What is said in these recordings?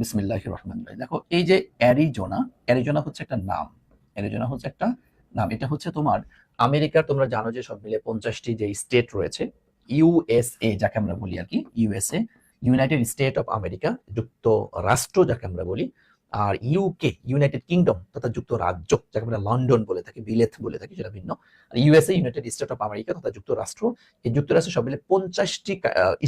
বিসমিল্লাহির রহমানির রহিম। দেখো এই যে অ্যারিজোনা, অ্যারিজোনা হচ্ছে একটা নাম। অ্যারিজোনা হচ্ছে একটা নাম। এটা হচ্ছে তোমার আমেরিকার, তোমরা জানো যে সব মিলে 50টি যে স্টেট রয়েছে, ইউএসএ যাকে আমরা বলি আর কি, USA, United State of America, যুক্তরাষ্ট্র যাকে আমরা বলি, আর ইউকে, ইউনাইটেড কিংডম তথা যুক্তরাজ্য যাকে আমরা লন্ডন বলে থাকি, বিলেত বলে থাকি, সেটা ভিন্ন। আর USA, United State of America তথা যুক্তরাষ্ট্র, এই যুক্তরাষ্ট্র সব মিলে 50টি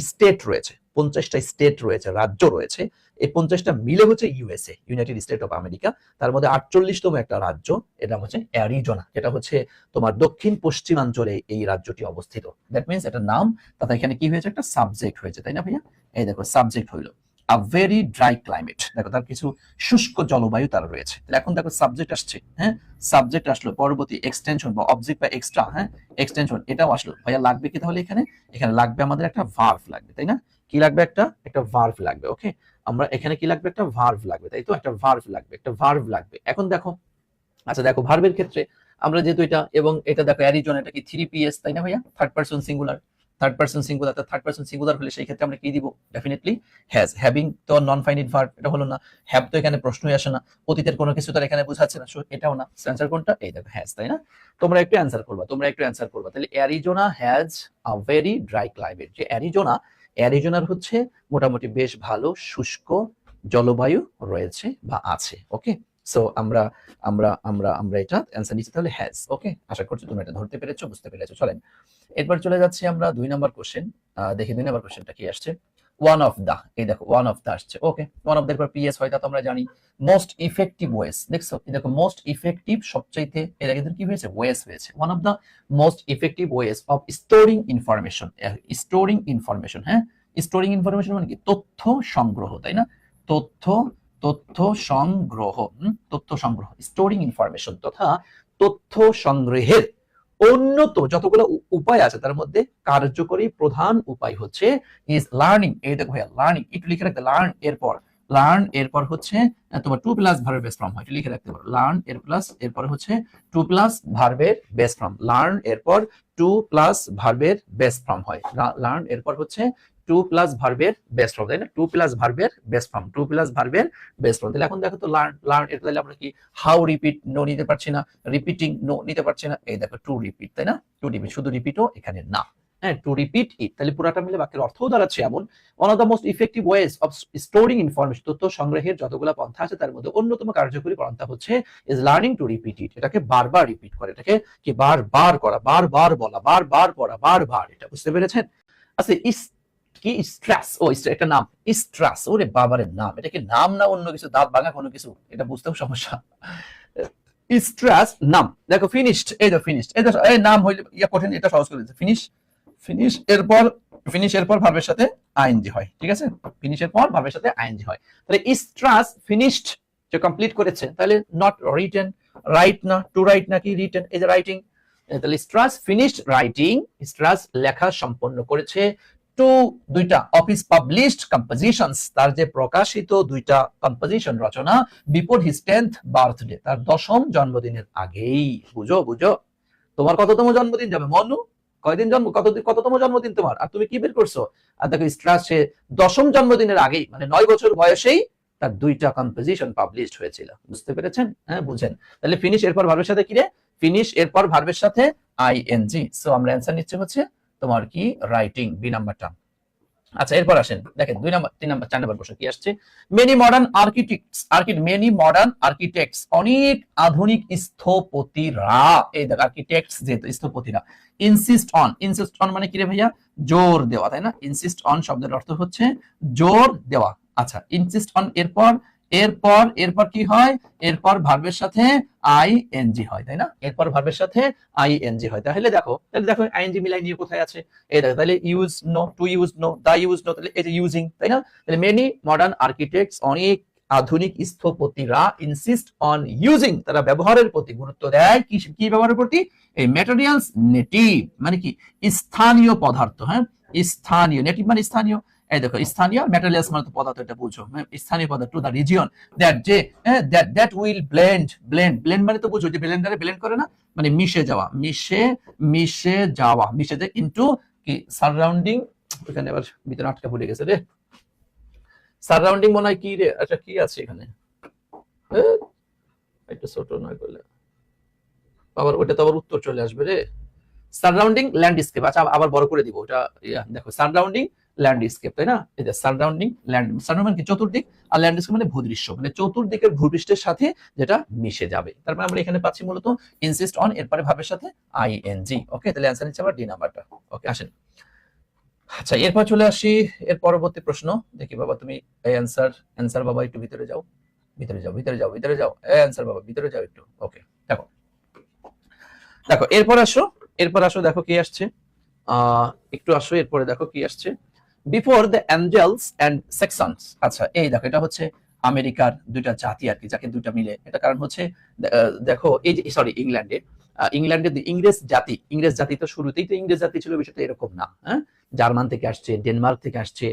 স্টেট রয়েছে, 50টা স্টেট রয়েছে, রাজ্য রয়েছে। এই 50টা মিলে হচ্ছে USA, United State of America. তার মধ্যে 48তম একটা রাজ্য, এটা হচ্ছে অ্যারিজোনা, যেটা হচ্ছে তোমার দক্ষিণ পশ্চিমাঞ্চলে এই রাজ্যটি অবস্থিত। দ্যাট মিনস এটা নাম, তাতে এখানে কি হয়েছে, একটা সাবজেক্ট হয়েছে, তাই না ভাইয়া? এই দেখো সাবজেক্ট হইলো আ ভেরি ড্রাই ক্লাইমেট। দেখো তার কিছু শুষ্ক জলবায়ু তার রয়েছে। এখন দেখো সাবজেক্ট আসছে, হ্যাঁ, সাবজেক্ট আসলো, পরবর্তী এক্সটেনশন বা অবজেক্ট বা এক্সট্রা, হ্যাঁ, এক্সটেনশন এটাও আসলো। ভাইয়া লাগবে কি তাহলে এখানে? এখানে লাগবে আমাদের একটা ভার্ব লাগবে, তাই না? কি লাগবে? একটা ভার্ব লাগবে। ওকে, আমরা এখানে কি লাগবে? একটা ভার্ব লাগবে, তাই তো? একটা ভার্ব লাগবে, একটা ভার্ব লাগবে। এখন দেখো, আচ্ছা দেখো ভার্বের ক্ষেত্রে আমরা যেহেতু এটা এবং এটা দেখো অ্যারিজোনা, এটা কি 3PS, তাই না ভাইয়া? Third person singular, third person singular, third person singular হলে সেই ক্ষেত্রে আমরা কি দিব? Definitely has. হ্যাভিং তো নন ফাইনিট ভার্ব, এটা হলো না। হ্যাভ তো এখানে প্রশ্নই আসে না, অতীতের কোনো কিছু তো এখানে বোঝাচ্ছে না, সো এটাও না। অ্যান্সার কোনটা? এই দেখো হ্যাজ, তাই না? তোমরা একটু অ্যান্সার করবা, তোমরা একটু অ্যান্সার করবা। তাহলে Arizona has a very dry climate. যে অ্যারিজোনা, অ্যারিজোনার হচ্ছে মোটামুটি বেশ ভালো শুষ্ক জলবায়ু রয়েছে বা আছে। ওকে, সো আমরা আমরা আমরা আমরা এটা অ্যান্সার নিচ্ছি তাহলে হ্যাজ। ওকে, আশা করছি তোমরা এটা ধরতে পেরেছো, বুঝতে পেরেছো। চলেন এরপর চলে যাচ্ছি আমরা 2 নম্বর কোশ্চেন। দেখি 2 নম্বর কোশ্চেনটা কি আসছে। ওয়ান অফ দা, এই দেখো ওয়ান অফ দা আসছে। ওকে, ওয়ান অফ এর পর পিএস হয়, তা তো আমরা জানি। মোস্ট ইফেক্টিভ ওয়েস, দেখছো এই দেখো মোস্ট ইফেক্টিভ, সবচাইতে, এর আগে কি হয়েছে? ওয়েস হয়েছে। One of the most effective ways of storing information. Storing information, হ্যাঁ, স্টোরিং ইনফরমেশন মানে কি? তথ্য সংগ্রহ, তাই না? তথ্য তথ্য সংগ্রহ, তথ্য সংগ্রহ, স্টোরিং ইনফরমেশন তথা তথ্য সংগ্রহের উন্নত যতগুলো উপায় আছে তার মধ্যে কার্যকরী প্রধান উপায় হচ্ছে ইজ লার্নিং। এই দেখো ভাইয়া লার্নিং, একটু লিখে রাখতে, লার্ন এরপর হচ্ছে তোমার টু প্লাস ভার্বের বেস ফর্ম হয়, এটা লিখে রাখতে পারো। লার্ন এরপর হচ্ছে টু প্লাস ভার্বের বেস ফর্ম। লার্ন এরপর টু প্লাস ভার্বের বেস ফর্ম হয়। লার্ন এরপর হচ্ছে টু প্লাস ভার্বের বেস ফর্ম, তাই না? টু প্লাস ভার্বের বেস ফর্ম, টু প্লাস ভার্বের বেস ফর্ম। তাহলে এখন দেখো তো লার্ন এর তাহলে আমরা কি হাউ রিপিট, নো নিতে পারছি না, রিপিটিং, নো নিতে পারছি না। এই দেখো টু রিপিট, তাই না? টু রিপিট, শুধু রিপিটও এখানে না, হ্যাঁ, টু রিপিট ইট। তাহলে পুরাটা মিলে বাক্যের অর্থও দাঁড়াচ্ছে এমন, one of the most effective ways of storing information, তথ্য সংগ্রহের যতগুলো পন্থা আছে তার মধ্যে অন্যতম কার্যকরী পন্থা হচ্ছে is learning to repeat it. এটাকে বারবার রিপিট করে, এটাকে কি বারবার করা, বারবার বলা, বারবার পড়া, বারবার। এটা বুঝতে পেরেছেন? আচ্ছা কি স্ট্রেস, ও একটা নাম, স্ট্রেস, ওরে বাবারে নাম, এটা কি নাম না অন্য কিছু? দাঁত ভাঙা কোনো কিছু? এটা বুঝতেও সমস্যা। স্ট্রেস নাম। দেখো ফিনিশড, এই দেখো ফিনিশড, এই নাম হইলে ইয়া কঠিন, এটা সহজ করে দিচ্ছে। ফিনিশ এরপর ভার্বের সাথে আইএনজি হয়, ঠিক আছে? ফিনিশ এর পর ভার্বের সাথে আইএনজি হয়। তাহলে স্ট্রেস ফিনিশড, যে কমপ্লিট করেছে, তাহলে নট রিটেন, রাইট না, টু রাইট নাকি রিটেন? এই যে রাইটিং, তাহলে স্ট্রেস ফিনিশড রাইটিং, স্ট্রেস লেখা সম্পন্ন করেছে। টু দুইটা অফিস পাবলিশড কম্পোজিশনস, তার যে প্রকাশিত দুইটা কম্পোজিশন রচনা, বিফোর হিজ 10th বার্থডে, তার 10ম জন্মদিনের আগেই। বুঝো তোমার কততম জন্মদিন যাবে মনু? কয়দিন জন্ম, কততম জন্মদিন তোমার, আর তুমি কি বের করছো? আর দেখো স্ট্রাস সে 10ম জন্মদিনের আগেই, মানে 9 বছর বয়সেই তার দুইটা কম্পোজিশন পাবলিশড হয়েছিল। বুঝতে পেরেছেন? হ্যাঁ, বুঝেন। তাহলে ফিনিশ এরপর ভার্বের সাথে কি রে? ফিনিশ এরপর ভার্বের সাথে আইএনজি। সো আমরা অ্যান্সার নিচ্ছে হচ্ছে তোমার কি রাইটিং, বি নাম্বারটা। আচ্ছা এরপর আসেন, দেখেন 2 নাম্বার, 3 নাম্বার, 4 নম্বর প্রশ্ন কি আসছে। মেনি মডার্ন আর্কিটেক্টস, অনেক আধুনিক স্থপতিরা, এই দেখ আর্কিটেক্টস যেহেতু স্থপতিরা, ইনসিস্ট অন মানে কি রে ভাইয়া? জোর দেওয়া, তাই না? ইনসিস্ট অন শব্দের অর্থ হচ্ছে জোর দেওয়া। আচ্ছা ইনসিস্ট অন এরপর এরপর এরপর কি হয়? এরপর ভার্বের সাথে আইএনজি হয়, তাই না? এরপর ভার্বের সাথে আইএনজি হয়। তাহলে দেখো আইএনজি মিলাই নিয়ে কোথায় আছে? এই দেখো, তাহলে use no, to use no, the use no, তাহলে এই যে ইউজিং, তাই না? তাহলে মেনি মডার্ন আর্কিটেক্টস, অনেক আধুনিক স্থপতিরা, ইনসিস্ট অন ইউজিং, তারা ব্যবহারের প্রতি গুরুত্ব দেয়। কি ব্যবহারের প্রতি? এই ম্যাটেরিয়ালস নেটিভ মানে কি? স্থানীয় পদার্থ, হ্যাঁ, স্থানীয়, নেটিভ মানে স্থানীয়। এই দেখো স্থানীয়, ম্যাটেরিয়ালস মানে তো পদার্থ, এটা বুঝো, স্থানীয় পদার্থ, টু দা রিজিয়ন দ্যাট, যে দ্যাট উইল ব্লেন্ড মানে তো বুঝো যে ব্লেন্ডারে ব্লেন্ড করে না, মানে মিশে যাওয়া, মিশে যায় ইনটু কি সারাউন্ডিং। ওখানে আবার ভিতরে আটকা পড়ে গেছে রে, সারাউন্ডিং মনে হয় কি রে, আচ্ছা কি আছে এখানে, এ, একটু ছোট নয় করলে আবার ওটা তো আবার উত্তর চলে আসবে রে। সারাউন্ডিং ল্যান্ডস্কেপ, আচ্ছা আবার বড় করে দিব ওটা। দেখো সারাউন্ডিং ল্যান্ডস্কেপ, তাই না? এই যে সারাউন্ডিং ল্যান্ড, সারাউন্ডিং মানে কি চতুর্দিক, আর ল্যান্ডস্কেপ মানে ভূদৃশ্য, মানে চতুর্দিকের ভূপৃষ্ঠের সাথে যেটা মিশে যাবে। তারপরে আমরা এখানে পাচ্ছি মূলত ইনসিস্ট অন, এরপরে ভাবের সাথে আইএনজি। ওকে, তাহলে অ্যান্সার নিচ্ছে আবার ডি নাম্বারটা। ওকে আসেন, আচ্ছা এরপর চলে আসি এর পরবর্তী প্রশ্ন। দেখি বাবা তুমি এই অ্যান্সার, অ্যান্সার বাবা একটু ভিতরে যাও, ভিতরে যাও, ভিতরে যাও, ভিতরে যাও, অ্যান্সার বাবা ভিতরে যাও একটু। ওকে দেখো, দেখো এরপর আসো, এরপর আসো, দেখো কি আসছে, একটু আসো, এরপরে দেখো কি আসছে, before the Angeles and sections. আচ্ছা এই দেখো, এটা হচ্ছে আমেরিকার দুইটা জাতি আর কি, যাকে দুইটা মিলে, এটা কারণ হচ্ছে দেখো এই যে সরি ইংল্যান্ডে, ইংল্যান্ডের ইংরেজ জাতি তো শুরুতেই তো ইংরেজ জাতি ছিল, বিষয়টা এরকম না। হ্যাঁ, জার্মান থেকে আসছে, ডেনমার্ক থেকে আসছে,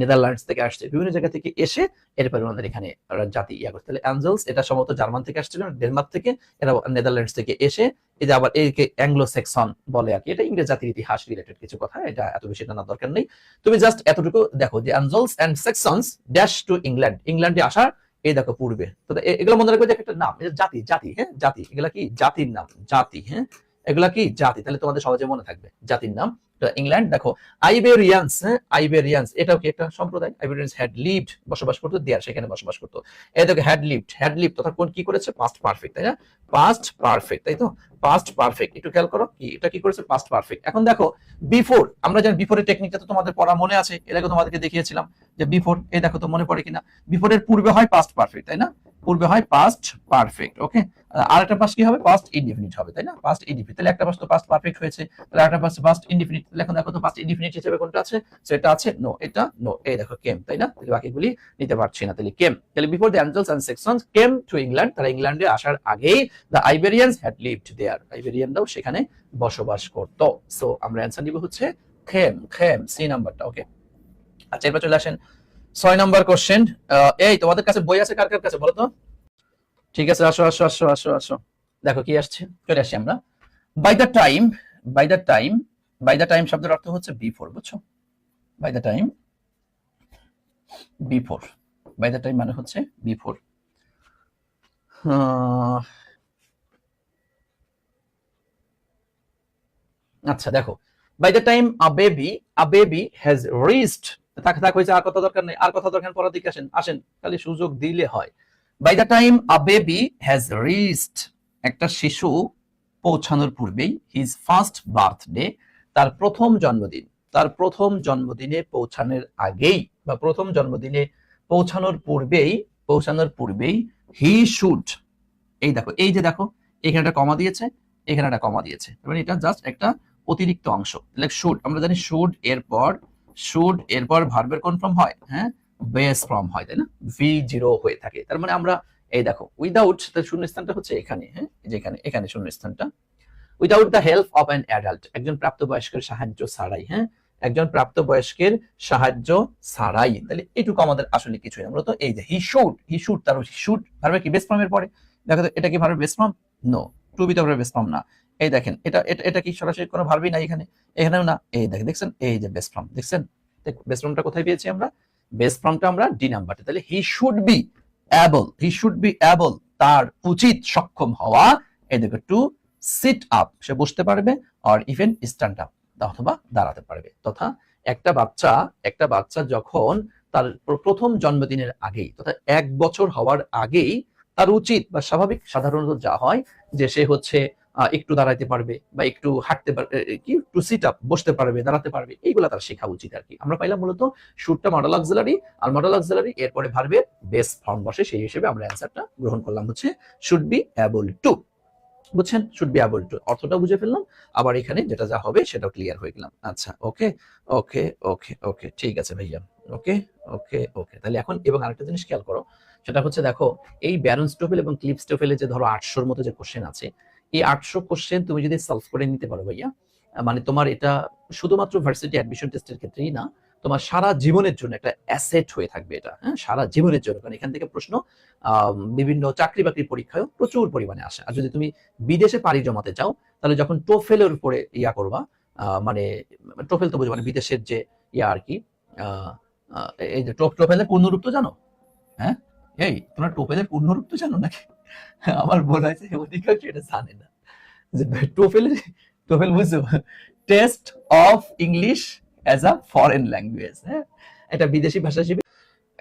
নেদারল্যান্ডস থেকে আসছে, বিভিন্ন জায়গা থেকে এসে এরপরে ওনাদের এখানে জাতি ইয়া করছে। তাহলে অ্যাঞ্জেলস এটা সম্ভবত জার্মান থেকে আসছিল, ডেনমার্ক থেকে, এরা নেদারল্যান্ডস থেকে এসে, এই যে আবার একে অ্যাংলো সেক্সন বলে আর কি। এটা ইংরেজ জাতির ইতিহাস রিলেটেড কিছু কথা, এটা এত বেশি জানার দরকার নেই। তুমি জাস্ট এতটুকু দেখো যে Angles and Saxons dash to England, ইংল্যান্ডে আসার এই দেখো পূর্বে। তো এগুলো মনে রাখবে যে একটা নাম, এটা জাতি, জাতি, হ্যাঁ জাতি, এগুলা কি জাতির নাম, জাতি, হ্যাঁ এগুলা কি জাতি, তাহলে তোমাদের সহজে মনে থাকবে জাতির নাম। ইংল্যান্ড দেখো, আইবেরিয়ান্স, হ্যাঁ আইবেরিয়ান্স এটাও কি একটা সম্প্রদায়। আইবেরিয়ান্স হ্যাড লিভড, বসবাস করতো, দেয়ার সেখানে বসবাস করতো। এই দেখো হ্যাড লিভড, হ্যাড লিভড তথা কোন কি করেছে, পাস্ট পারফেক্ট, তাই না? পাস্ট পারফেক্ট, তাই তো, পাস্ট পারফেক্ট। একটু খেয়াল করো কি এটা কি করেছে, পাস্ট পারফেক্ট। এখন দেখো বিফোর, আমরা জানি বিফোরের টেকনিকটা তো তোমাদের পড়া মনে আছে, এর আগে তোমাদেরকে দেখিয়েছিলাম যে বিফোর, এই দেখো তো মনে পড়ে কিনা, বিফোরের পূর্বে হয় পাস্ট পারফেক্ট, তাই না? পূর্বে হয় পাস্ট পারফেক্ট। ওকে, আর একটা পাস্ট কি হবে, পাস্ট ইনডিফিনিট হবে, তাই না? পাস্ট ইনডিফিনিট, তাহলে একটা পাস্ট তো পাস্ট পারফেক্ট হয়েছে, তাহলে একটা পাস্ট পাস্ট ইনডিফিনিট। তাহলে এখন দেখো তো পাস্ট ইনডিফিনিট হিসেবে কোনটা আছে, সেটা আছে নো, এটা নো, এই দেখো কেম, তাই না? তাহলে বাকিগুলি নিতে পারছি না, তাহলে কেম। তাহলে before the Angeles and Saxons came to England, তারা ইংল্যান্ডে আসার আগেই the Iberians had lived there, আইবেরিয়ানরাও সেখানে বসবাস করত। সো আমরা অ্যানসার নিব হচ্ছে খেম, খেম, সি নাম্বারটা। ওকে আচ্ছা এরপর চলে আসেন 6 নাম্বার কোশ্চেন। এই তোমাদের কাছে বই আছে কার কার কাছে বলো তো? ঠিক আছে, আসো আসো আসো আসো আসো, দেখো কি আসছে, চলে আসি আমরা। By the time, by the time, by the time শব্দের অর্থ হচ্ছে বিফোর, বুঝছো? By the time, before, by the time মানে হচ্ছে বিফোর। আচ্ছা দেখো, by the time a baby has reached, থাক থাক হয়েছে, আর কথা দরকার নেই, আর কথা দরকার পড়ার দিকে আসেন, আসেন খালি সুযোগ দিলে হয়। By the time a baby has reached, একটা শিশু পৌঁছানোর পূর্বেই, হিজ ফার্স্ট বার্থডে, তার প্রথম জন্মদিন, তার প্রথম জন্মদিনে পৌঁছানোর আগেই বা প্রথম জন্মদিনে পৌঁছানোর পূর্বেই, পৌঁছানোর পূর্বেই হি শুড, এই দেখো এই যে দেখো এখানে একটা কমা দিয়েছে, এখানে একটা কমা দিয়েছে, মানে এটা জাস্ট একটা অতিরিক্ত অংশ। লাইক শুড, আমরা জানি শুড এরপর ভার্বের কোন ফর্ম হয়, হ্যাঁ বেস ফর্ম হয়, তাই না? V0 হয়ে থাকে। তার মানে আমরা এই দেখো উইদাউট, তার শূন্যস্থানটা হচ্ছে এখানে, হ্যাঁ যেখানে এখানে শূন্যস্থানটা, without the help of an adult, একজন প্রাপ্তবয়স্কের সাহায্য ছাড়াই, হ্যাঁ একজন প্রাপ্তবয়স্কের সাহায্য ছাড়াই, তাহলে এটুকু আমাদের আসলে কিছুই না। মূলত এই যে হি শুড, তার শুড ভার্বের কি বেস ফর্মের পরে, দেখো তো এটা কি ভার্বের base form? No, to be তো বেস ফর্ম না। এই দেখেন এটা এটা এটা কি সরাসরি কোনো ভার্বই নাই এখানে, এখানেও না। এই দেখছেন এই যে বেস ফর্ম, দেখছেন বেস ফর্মটা কোথায় পেয়েছি আমরা? বেস ফর্মটা আমরা ডি নাম্বারটা। তাহলে he should be able, he should be able, তার উচিত সক্ষম হওয়া, এই দেখো টু সিট আপ, সে বসতে পারবে, আর ইভেন স্ট্যান্ড আপ, অথবা দাঁড়াতে পারবে। তথা একটা বাচ্চা যখন তার প্রথম জন্মদিনের আগেই তথা 1 বছর হওয়ার আগেই তার উচিত বা স্বাভাবিক সাধারণত যা হয় যে সে হচ্ছে একটু দাঁড়াতে পারবে বা একটু হাঁটতে পারবে, কি টু সিট আপ, বসতে পারবে, দাঁড়াতে পারবে, এইগুলা তার শেখা উচিত আর কি। আমরা পাইলাম মূলত শুডটা মডেল অক্সিলারি, আর মডেল অক্সিলারি এরপরে ভার্বের বেস ফর্ম বসে, সেই হিসেবে আমরা অ্যান্সারটা গ্রহণ করলাম হচ্ছে শুড বি অ্যাবল টু। বুঝছেন, শুড বি অ্যাবল টু অর্থটা বুঝে ফেললাম, আবার এখানে যেটা যা হবে সেটাও ক্লিয়ার হয়ে গেলাম। আচ্ছা ওকে ওকে ওকে ওকে ঠিক আছে ভাইয়া, ওকে ওকে ওকে। তাহলে এখন এবং আরেকটা জিনিস খেয়াল করো, সেটা হচ্ছে দেখো এই ব্যারন স্টোফেল এবং ক্লিপ স্টোফেলে যে ধরো 800-র মতো যে কোশ্চেন আছে, এই 800 কোশ্চেন তুমি যদি সলভ করে নিতে পারো ভাইয়া, মানে তোমার এটা শুধুমাত্র ভার্সিটি অ্যাডমিশন টেস্টের ক্ষেত্রেই না, তোমার সারা জীবনের জন্য একটা অ্যাসেট হয়ে থাকবে এটা, হ্যাঁ সারা জীবনের জন্য। কারণ এখান থেকে প্রশ্ন বিভিন্ন চাকরি বাকরির পরীক্ষায় প্রচুর পরিমাণে আসে। আর যদি তুমি বিদেশে পাড়ি জমাতে চাও, তাহলে যখন টোফেলের উপরে ইয়া করবা, মানে টোফেল তো বুঝো, মানে বিদেশের যে ইয়া আর কি, এই যে টোফেলের পূর্ণরূপ তো জানো? হ্যাঁ, এই তোমরা টোফেলের পূর্ণরূপ তো জানো নাকি? আমার মনে হয় যে অধিকাংশ এটা জানে না যে টোফেল বুঝছো, test of English as a foreign language. হ্যাঁ, এটা বিদেশি ভাষা হিসেবে।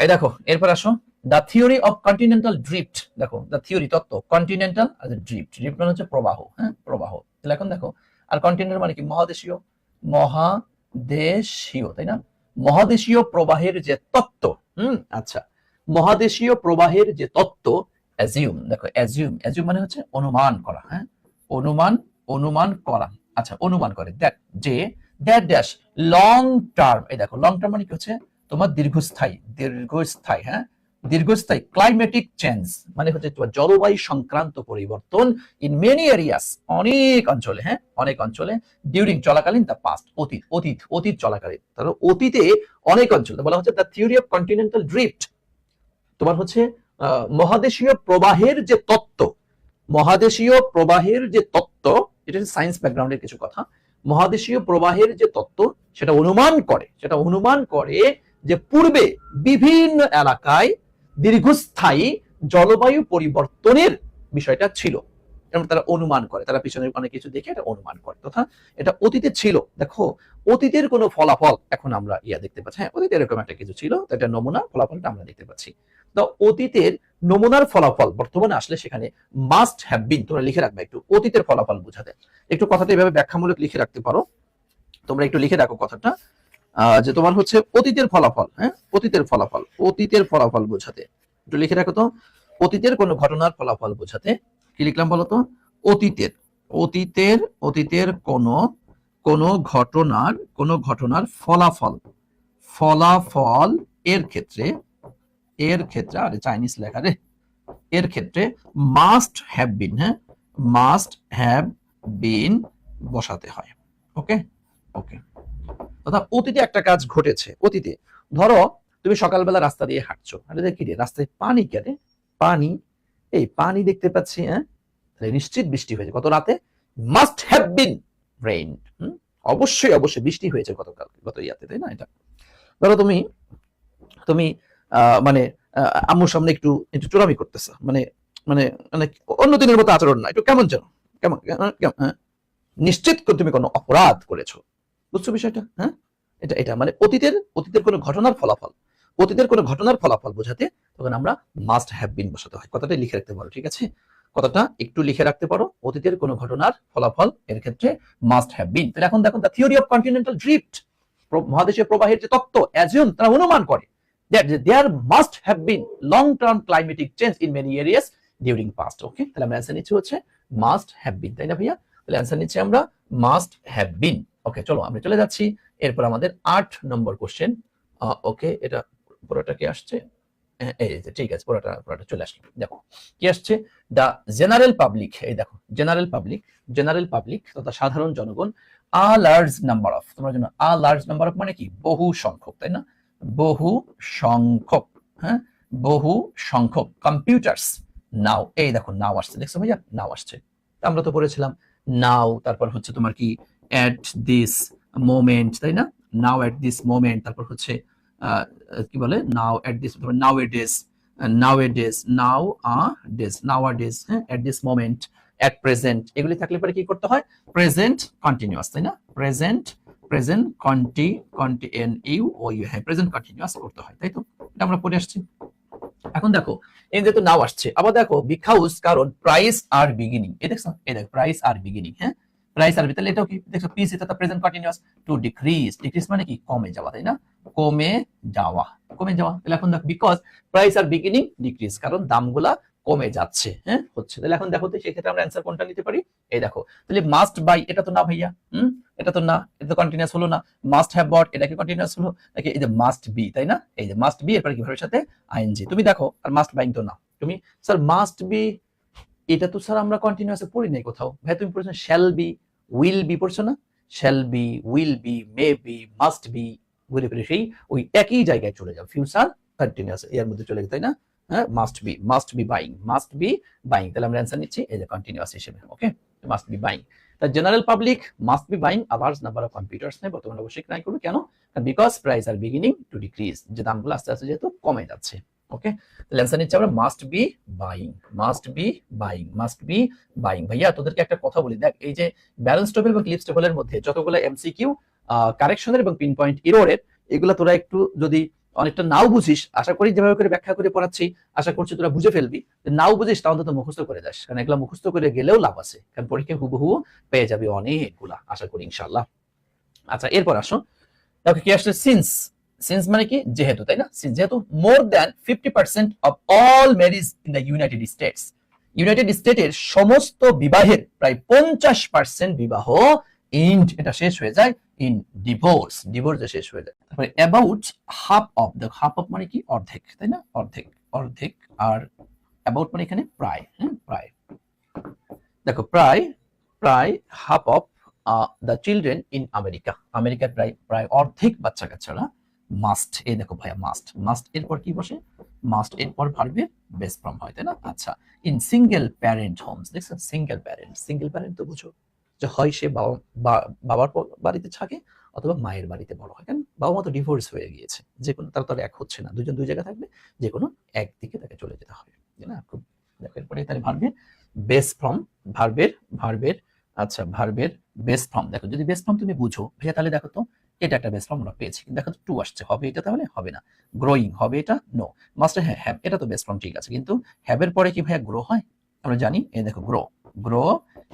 এই দেখো এরপর আসো, the theory of continental drift. দেখো দ্য থিওরি তত্ত্ব, কন্টিনেন্টাল আর ড্রিফট, ড্রিফট মানে হচ্ছে প্রবাহ। হ্যাঁ, প্রবাহ। তাহলে এখন দেখো, আর কন্টিনেন্টাল মানে কি? মহাদেশীয়, মহাদেশীয়, তাই না? মহাদেশীয় প্রবাহের যে তত্ত্ব, আচ্ছা, মহাদেশীয় প্রবাহের যে তত্ত্ব, অ্যাজিউম। দেখো অ্যাজিউম, অ্যাজিউম মানে হচ্ছে অনুমান করা। হ্যাঁ, অনুমান, অনুমান করা। আচ্ছা, অনুমান করে দ্যাট, যে দ্যাট ড্যাশ লং টার্ম। এই দেখো লং টার্ম মানে কি হচ্ছে তোমার দীর্ঘস্থায়ী, দীর্ঘস্থায়ী। হ্যাঁ, দীর্ঘস্থায়ী ক্লাইমেটিক চেঞ্জ মানে হচ্ছে তোমার জলবায়ু সংক্রান্ত পরিবর্তন ইন মেনি এরিয়াস, অনেক অঞ্চলে। হ্যাঁ, অনেক অঞ্চলে, ডিউরিং চলাকালীন, দ্য পাস্ট অতীত, অতীত, অতীত চলাকালীন, তাহলে অতীতে অনেক অঞ্চলে বলা হচ্ছে the theory of continental drift. তোমার হচ্ছে মহাদেশীয় প্রবাহের যে তত্ত্ব, মহাদেশীয় প্রবাহের যে তত্ত্ব, এটা সায়েন্স ব্যাকগ্রাউন্ডের কিছু কথা। মহাদেশীয় প্রবাহের যে তত্ত্ব সেটা অনুমান করে, সেটা অনুমান করে যে পূর্বে বিভিন্ন এলাকায় দীর্ঘস্থায়ী জলবায়ু পরিবর্তনের বিষয়টা ছিল, এবং তারা অনুমান করে, তারা পিছনে অনেক কিছু দেখে এটা অনুমান করে, তথা এটা অতীতে ছিল। দেখো অতীতের কোনো ফলাফল এখন আমরা দেখতে পাচ্ছি। হ্যাঁ, অতীতে এরকম একটা কিছু ছিল, তো এটা নমুনা ফলাফলটা আমরা দেখতে পাচ্ছি। তো অতীতের নমুনার ফলাফল বর্তমানে আসলে সেখানে মাস্ট হ্যাভ বিন, তোমরা লিখে রাখবে একটু, অতীতের ফলাফল বোঝাতে একটু কথাটা এভাবে ব্যাখ্যামূলক লিখে রাখতে পারো। তোমরা একটু লিখে রাখো কথাটা, যে তোমার হচ্ছে অতীতের ফলাফল। হ্যাঁ, অতীতের ফলাফল, অতীতের ফলাফল বোঝাতে একটু লিখে রাখো তো। অতীতের কোন ঘটনার ফলাফল বোঝাতে কি লিখলাম বলো তো? অতীতের, অতীতের, অতীতের কোন ঘটনার ফলাফল, ফলাফল এর ক্ষেত্রে, এর ক্ষেত্রে, আরে চাইনিজ লেখা রে, এর ক্ষেত্রে মাস্ট হ্যাভ বিন, হ্যাঁ, মাস্ট হ্যাভ বিন বসাতে হয়। ওকে, ওকে। অর্থাৎ অতীতে একটা কাজ ঘটেছে। অতীতে ধরো তুমি সকালবেলা রাস্তা দিয়ে হাঁটছো, আরে কি রে রাস্তায় পানি, কেন পানি, এই পানি দেখতে পাচ্ছি। হ্যাঁ, নিশ্চিত বৃষ্টি হয়েছে গত রাতে, মাস্ট হ্যাভ বিন রেইন। অবশ্যই অবশ্যই বৃষ্টি হয়েছে গতকাল, গত ইয়াতে, তাই না? এটা ধরো তুমি তুমি মানে আম্মুর সামনে একটু একটু চোরামি করতেছ, মানে মানে মানে অন্য দিনের মতো আচরণ না, একটু কেমন যেন, কেমন, নিশ্চিত তুমি কোনো অপরাধ করেছো। বুঝছো বিষয়টা? হ্যাঁ, এটা এটা মানে অতীতের কোনো ঘটনার ফলাফল, অতীতের কোনো ঘটনার ফলাফল বোঝাতে তখন আমরা মাস্ট হ্যাভ বিন বসাতে হয়। কথাটা লিখে রাখতে পারো, ঠিক আছে? কথাটা একটু লিখে রাখতে পারো, অতীতের কোনো ঘটনার ফলাফল এর ক্ষেত্রে মাস্ট হ্যাভ বিন। তাহলে এখন দেখো the theory of continental drift, মহাদেশীয় প্রবাহের যে তত্ত্ব, অ্যাজিউম, তারা অনুমান করে that there must have been long term climatic change in many areas during past. ওকে, তাহলে আমরা অ্যানসার নিচ্ছি হচ্ছে মাস্ট হ্যাভ বিন, তাই না ভাইয়া? তাহলে অ্যানসার নিচ্ছি আমরা মাস্ট হ্যাভ বিন। ওকে, চলো আমরা চলে যাচ্ছি এরপর আমাদের 8 নম্বর কোশ্চেন। ওকে, এটা পুরোটা কি আসছে? এই যে ঠিক আছে, পুরোটা চলে আসলো। দেখো কি আসছে, দ্য জেনারেল পাবলিক। এই দেখো জেনারেল পাবলিক তথা সাধারণ জনগণ, আ লার্জ নাম্বার অফ, তোমরা জানো আ লার্জ নাম্বার অফ মানে কি? বহু সংখ্যক, তাই না? বহু সংখ্যক, হ্যাঁ, বহু সংখ্যক কম্পিউটার্স নাও। এই দেখো নাও আসছে, দেখছো ভাইয়া? নাও আসছে, আমরা তো পড়েছিলাম নাও, তারপর হচ্ছে তোমার কি এট দিস মোমেন্ট, তাই না? নাও এট দিস মোমেন্ট, তারপর হচ্ছে কি বলে now at this, nowadays, nowadays, nowadays, nowadays, হ্যাঁ, at this moment, at present, এগুলি থাকলে পরে কি করতে হয়? প্রেজেন্ট কন্টিনিউয়াস, তাই না? প্রেজেন্ট কন্টিনিউ, হ্যাঁ, প্রেজেন্ট কন্টিনিউয়াস করতে হয়, তাই তো? এটা আমরা পড়ে আসছি। এখন দেখো এই যেহেতু নাও আসছে, আবার দেখো বিকজ, কারণ প্রাইস আর বিগিনিং, এই দেখছো, এই দেখো প্রাইস আর বিগিনিং, হ্যাঁ, প্রাইস আর, তাহলে এটাও কি দেখছো? পিস, এটা present continuous. Two decrease, decrease মানে কি? কমে যাওয়া, তাই না? কমে যাওয়া, কমে যাওয়া। তাহলে এখন দেখো because price are beginning decrease, কারণ দামগুলা কমে যাচ্ছে, হ্যাঁ, হচ্ছে। তাহলে এখন দেখো তো সেক্ষেত্রে আমরা অ্যান্সার কোনটা নিতে পারি? এই দেখো, তাহলে মাস্ট বাই, এটা তো না ভাইয়া, এটা তো না, এটা তো কন্টিনিউয়াস হলো না। মাস্ট হ্যাভ বট, এটা কি কন্টিনিউয়াস হলো নাকি? এই যে মাস্ট বি, তাই না? এই যে মাস্ট বি, এরপরে কি ভাবে সাথে আইএনজি। তুমি দেখো, আর মাস্ট বাইং তো না। তুমি স্যার মাস্ট বি, এটা তো স্যার আমরা কন্টিনিউয়াসে পড়ি নাই কোথাও। ভাই তুমি পড়েছো শ্যাল বি, উইল বি, পড়ছো না? Shall be, will be, may be, must be, ঘুরে ফিরে সেই ওই একই জায়গায় চলে যাও, ফিউচার কন্টিনিউয়াস এর মধ্যে চলে গেছে, তাই না? হ্যাঁ, মাস্ট বি বাইং, তাহলে আমরা অ্যান্সার নিচ্ছি এই যে কন্টিনিউয়াস হিসেবে। Okay, must be buying. The general public must be buying a large number of computers নেই, বর্তমানে অবশ্যই ক্রয় করবে। কেন? Because price are beginning to decrease, যে দামগুলো আস্তে আস্তে যেহেতু কমে যাচ্ছে। ওকে, তাহলে অ্যান্সার নিচ্ছে আমরা must be buying, must be buying, must be buying. ভাইয়া তোদেরকে একটা কথা বলি, দেখ এই যে ব্যালেন্স টেবিল এবং ক্লিপস টেবিলের মধ্যে যতগুলো এমসিকিউ কারেকশনের এবং পিন পয়েন্ট এররের, এগুলো তোরা একটু যদি অনেকটা নাও বুঝিস, আশা করি যেভাবে করে ব্যাখ্যা করে পড়াচ্ছি আশা করছি তোরা বুঝে ফেলবি। নাও বুঝিস তা অন্তত মুখস্থ করে যাস, কারণ এগুলো মুখস্থ করে গেলেও লাভ আছে, কারণ পরীক্ষায় হুবহু পেয়ে যাবে অনেকগুলা, আশা করি ইনশাআল্লাহ। আচ্ছা এরপর আসো, দেখো কি আসলে সিন্স, সিন্স মানে কি যেহেতু, তাই না? সিন্স যেহেতু more than 50% of all marriage in the United states, United স্টেটের সমস্ত বিবাহের প্রায় 50% বিবাহ ইন্ড, এটা শেষ হয়ে যায় ইন ডিভোর্স, ডিভোর্সে শেষ হয়ে যায়। তারপরে অ্যাবাউট হাফ অফ, দেখো হাফ অফ মানে কি অর্ধেক, তাই না? অর্ধেক, অর্ধেক। আর অ্যাবাউট মানে এখানে প্রায়, হ্যাঁ প্রায়। দেখো প্রায়, প্রায় half of the children in America, আমেরিকার প্রায় প্রায় অর্ধেক বাচ্চা কাচ্চারা মাস্ট, এই দেখো ভাইয়া মাস্ট, মাস্ট এরপর কি বসে? মাস্ট এরপর ভার্বের বেস ফর্ম হয়, তাই না? আচ্ছা, ইন সিঙ্গেল প্যারেন্ট হোমস, দেখছেন সিঙ্গেল প্যারেন্ট, সিঙ্গেল প্যারেন্ট তো বুঝো যে হয় সে বাবার বাড়িতে থাকে অথবা মায়ের বাড়িতে বড় হয়, কারণ বাবা মা তো ডিভোর্স হয়ে গিয়েছে, যে কোনো তার তো আর এক হচ্ছে না, দুজন দুই জায়গায় থাকবে, যে কোনো একদিকে তাকে চলে যেতে হবে, তাই না? খুব দেখো এরপরে তাহলে ভার্বের বেস ফর্ম, ভার্বের ভার্বের আচ্ছা ভার্বের বেস ফর্ম, দেখো যদি বেস ফর্ম তুমি বুঝো ভাইয়া, তাহলে দেখো তো এটা একটা বেস ফর্ম আমরা পেয়েছি, দেখো টু আসছে, হবে এটা? তাহলে হবে না। গ্রোয়িং হবে এটা? নো। মাস্টার হ্যাঁ, হ্যাভ এটা তো বেস ফর্ম ঠিক আছে, কিন্তু হ্যাভের পরে কি ভাইয়া গ্রো হয়? আমরা জানি, এই দেখো গ্রো, গ্রো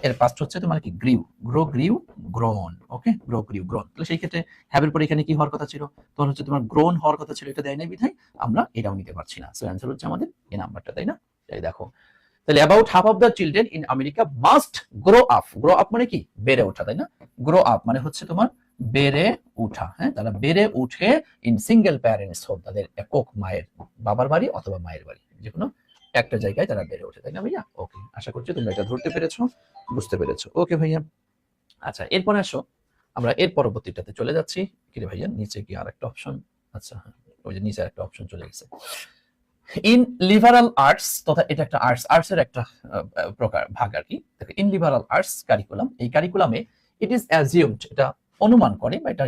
এর পাস্ট হচ্ছে তোমার কি গ্রিউ, গ্রো গ্রিউ গ্রোন, ওকে গ্রো গ্রিউ গ্রোন। তাহলে সেই ক্ষেত্রে হ্যাভের পরে এখানে কি হওয়ার কথা ছিল? তোমার হচ্ছে তোমার গ্রোন হওয়ার কথা ছিল, এটা দেয় নাই বিধায় আমরা এটাও নিতে পারছি না। সো অ্যান্সার হচ্ছে আমাদের এই নাম্বারটা, তাই না? এই দেখো তাহলে about half of the children in America must grow up, grow up মানে কি বেড়ে ওঠা, তাই না? গ্রো আপ মানে হচ্ছে তোমার বেড়ে ওঠা, হ্যাঁ তারা বেড়ে উঠে ইন সিঙ্গেল প্যারেন্টস হোম, তাদের একক মায়ের বাবার বাড়ি অথবা মায়ের বাড়ি, যে কোনো একটা জায়গায় তারা বেড়ে ওঠে, তাই না ভাইয়া? ওকে, আশা করছি তোমরা এটা ধরতে পেরেছো, বুঝতে পেরেছো। ওকে ভাইয়া, আচ্ছা এরপরে আসো, আমরা এর পরবর্তীটাতে চলে যাচ্ছি। কি রে ভাইয়া, নিচে কি আর একটা অপশন? আচ্ছা হ্যাঁ, ওই যে নিচে একটা অপশন চলে গেছে। ইন লিবারাল আর্টস, তথা এটা একটা আর্টস, আর্টসের একটা প্রকার ভাগ আর কি। দেখো ইন লিবারাল আর্টস কারিকুলাম, এই কারিকুলামে ইট ইজ অ্যাজিউমড, এটা অনুমান করে বা এটা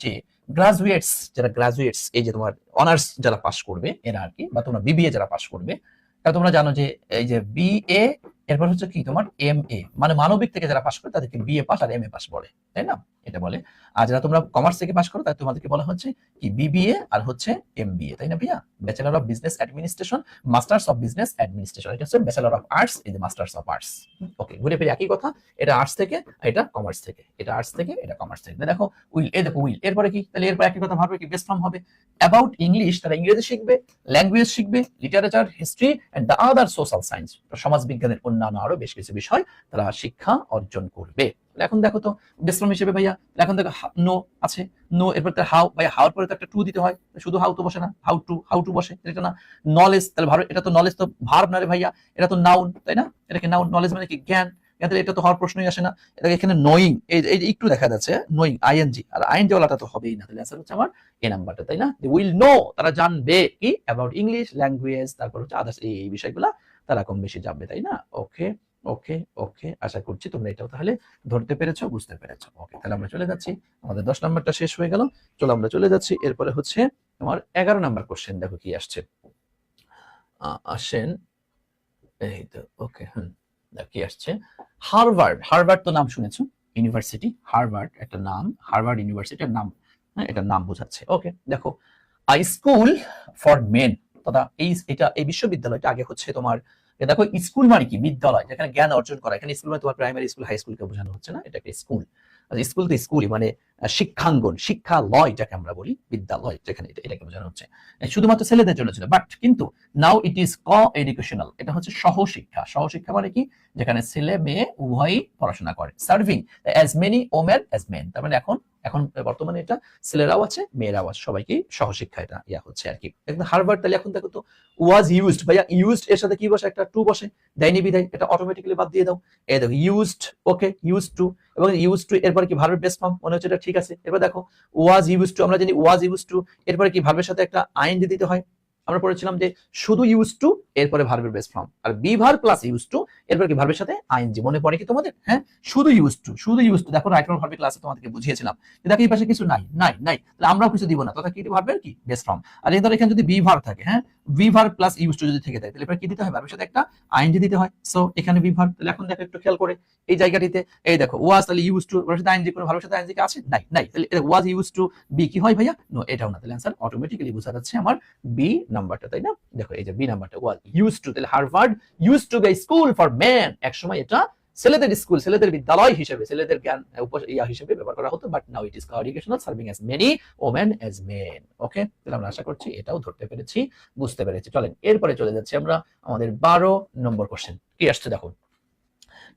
যে গ্রাজুয়েটস, যারা গ্রাজুয়েটস, এই যে তোমার অনার্স যারা পাস করবে এরা আর কি, বা তোমরা বিবিএ যারা পাস করবে, কারণ তোমরা জানো যে এই যে বিএ এরপর হচ্ছে কি তোমার এমএ, মানে মানবিক থেকে যারা পাস করে তাদেরকে বিএ পাস আর এমএ পাস বলে, তাই না? এটা বলে। আর যারা তোমরা কমার্স থেকে পাস করো তাই তোমাদেরকে বলা হচ্ছে কি বিবিএ আর হচ্ছে এমবিএ, তাই না ভাইয়া? Bachelor of business administration, masters of business administration, এটা হচ্ছে ব্যাচেলর অফ আর্টস, এই যে মাস্টার্স অফ আর্টস। ওকে, ঘুরে ফিরে একই কথা, এটা আর্টস থেকে এটা কমার্স থেকে, এটা আর্টস থেকে এটা কমার্স থেকে। দেখো উইল, এই দেখো উইল এরপরে কি, তাহলে এরপর একই কথা ভাববে কি বেস্ট ফর্ম হবে অ্যাবাউট ইংলিশ, তারা ইংরেজি শিখবে, ল্যাঙ্গুয়েজ শিখবে, literature, history and the other social science, সমাজ বিজ্ঞানের অন্যান্য আরো বেশ কিছু বিষয় তারা শিক্ষা অর্জন করবে। এখন দেখো তো বেস্ট ফর্ম হিসেবে ভাইয়া, এখন দেখো নো আছে, নো এরপর তার হাউ, ভাইয়া হাউর পরে তো একটা টু দিতে হয়, শুধু হাউ তো বসে না, হাউ টু বসে, এটা না। নলেজ, তাহলে ভার্ব, এটা তো নলেজ তো ভার্ব না রে ভাইয়া, এটা তো নাউন, তাই না? এটাকে নাউন, নলেজ মানে কি জ্ঞান, এটা তো হওয়ার প্রশ্নই আসে না। এটা এখানে নোয়িং, এই একটু দেখা যাচ্ছে নোয়িং আইএনজি, আর আইএনজি ওয়ালাটা তো হবেই না, তাহলে অ্যান্সার হচ্ছে আমার এই নাম্বারটা, তাই না? উইল নো, তারা জানবে কি অ্যাবাউট ইংলিশ, ল্যাঙ্গুয়েজ, তারপর হচ্ছে আদার্স, এই বিষয়গুলা তারা কম বেশি জানবে, তাই না? ওকে ওকে ওকে, আশা করছি তোমরা এটাও তাহলে ধরতে পেরেছো, বুঝতে পেরেছো। ওকে, তাহলে আমরা চলে যাচ্ছি, আমাদের 10 নাম্বারটা শেষ হয়ে গেল, চলো আমরা চলে যাচ্ছি। এরপরে হচ্ছে তোমার 11 নাম্বার কোশ্চেন, দেখো কি আসছে। আসেন, এই তো ওকে, কি আসছে। হার্ভার্ড, হার্ভার্ড তো নাম শুনেছো, ইউনিভার্সিটি, হার্ভার্ড একটা নাম, হার্ভার্ড ইউনিভার্সিটির নাম, হ্যাঁ এটার নাম বোঝাচ্ছে। ওকে দেখো, আই স্কুল ফর মেন, তথা এই বিশ্ববিদ্যালয়টা আগে হচ্ছে তোমার, দেখো স্কুল মানে কি বিদ্যালয়, যেখানে জ্ঞান অর্জন করা, এখানে স্কুল মানে তোমার প্রাইমারি স্কুল হাই স্কুলকে বোঝানো হচ্ছে না, এটা একটা স্কুল। স্কুল তো স্কুলই, মানে শিক্ষাঙ্গন, শিক্ষালয় যাকে আমরা বলি, বিদ্যালয় যেখানে, এটাকে বোঝানো হচ্ছে। শুধুমাত্র ছেলেদের জন্য ছিল, বাট কিন্তু নাও ইট ইজ এডুকেশনাল, এটা হচ্ছে সহশিক্ষা। সহশিক্ষা মানে কি, যেখানে ছেলে মেয়ে উভয়ই পড়াশোনা করে। Serving as many women as men, তার মানে এখন বর্তমানে এটা ছেলেরাও আছে মেয়েরাও আছে, সবাইকে সহশিক্ষা এটা ইয়া হচ্ছে আর কি। একদম হার্ভার্ড, তাহলে এখন দেখো তো ওয়াজ ইউজড, ভাইয়া ইউজড এর সাথে কি বসে, একটা টু বসে, দেয়নি বিধায় এটা অটোমেটিক্যালি বাদ দিয়ে দাও। এই দেখো ইউজড, ওকে ইউজ টু, এবং ইউজ টু এরপর কি ভার্বের বেস ফর্ম, মনে হচ্ছে এটা ঠিক আছে। এরপর দেখো ওয়াজ ইউজ টু, আমরা জানি ওয়াজ ইউজ টু, এরপরে কি ভার্বের সাথে একটা আইএনজি দিতে হয়, আমরা পড়েছিলাম যে শুধু ইউজ টু এরপরে ভার্বের বেস ফর্ম, আর be verb plus use to এরপর কি ভার্বের সাথে আইএনজি। মনে পড়ে কি তোমাদের? হ্যাঁ, শুধু ইউজ টু, শুধু ইউজ টু। দেখো রাইট ফর্ম ভার্বের ক্লাসে তোমাদেরকে বুঝিয়েছিলাম যে দেখো এই পাশে কিছু নাই নাই নাই, তাহলে আমরাও কিছু দিব না, তথা কি ভার্বের কি বেস ফর্ম। আর এই ধর এখানে যদি বি ভার্ব থাকে, হ্যাঁ B verb plus use two যদি থেকে থাকে, তাহলে এবার কি দিতে হয়? ভার্বের সাথে একটা আইএনজি দিতে হয়। সো এখানে বি ভার্ব, তাহলে এখন দেখো একটু খেয়াল করে এই জায়গাটিতে, এই দেখো ওয়াজ, তাহলে ইউজ টু ভার্বের সাথে আইএনজি, কোনো ভার্বের সাথে আইএনজি আছে? নাই নাই, তাহলে এটা ওয়াজ ইউজ টু বি কি হয় ভাইয়া? নো, এটাও না। তাহলে आंसर অটোমেটিক্যালি বোঝা যাচ্ছে আমার বি নাম্বারটা, তাই না? দেখো এই যে বি নাম্বারটা ওয়াজ ইউজ টু, তাহলে Harvard use to be school for men, এক সময় এটা ছেলেদের স্কুল, ছেলেদের বিদ্যালয় হিসেবে, ছেলেদের জ্ঞান হিসেবে ব্যবহার করা হতো, but now it is educational serving as many women as men. Okay, তাহলে আমরা আশা করছি এটাও ধরতে পেরেছি, বুঝতে পেরেছি। চলেন এরপরে চলে যাচ্ছি আমরা আমাদের 12 নম্বর কোশ্চেন। কি আসছে দেখো,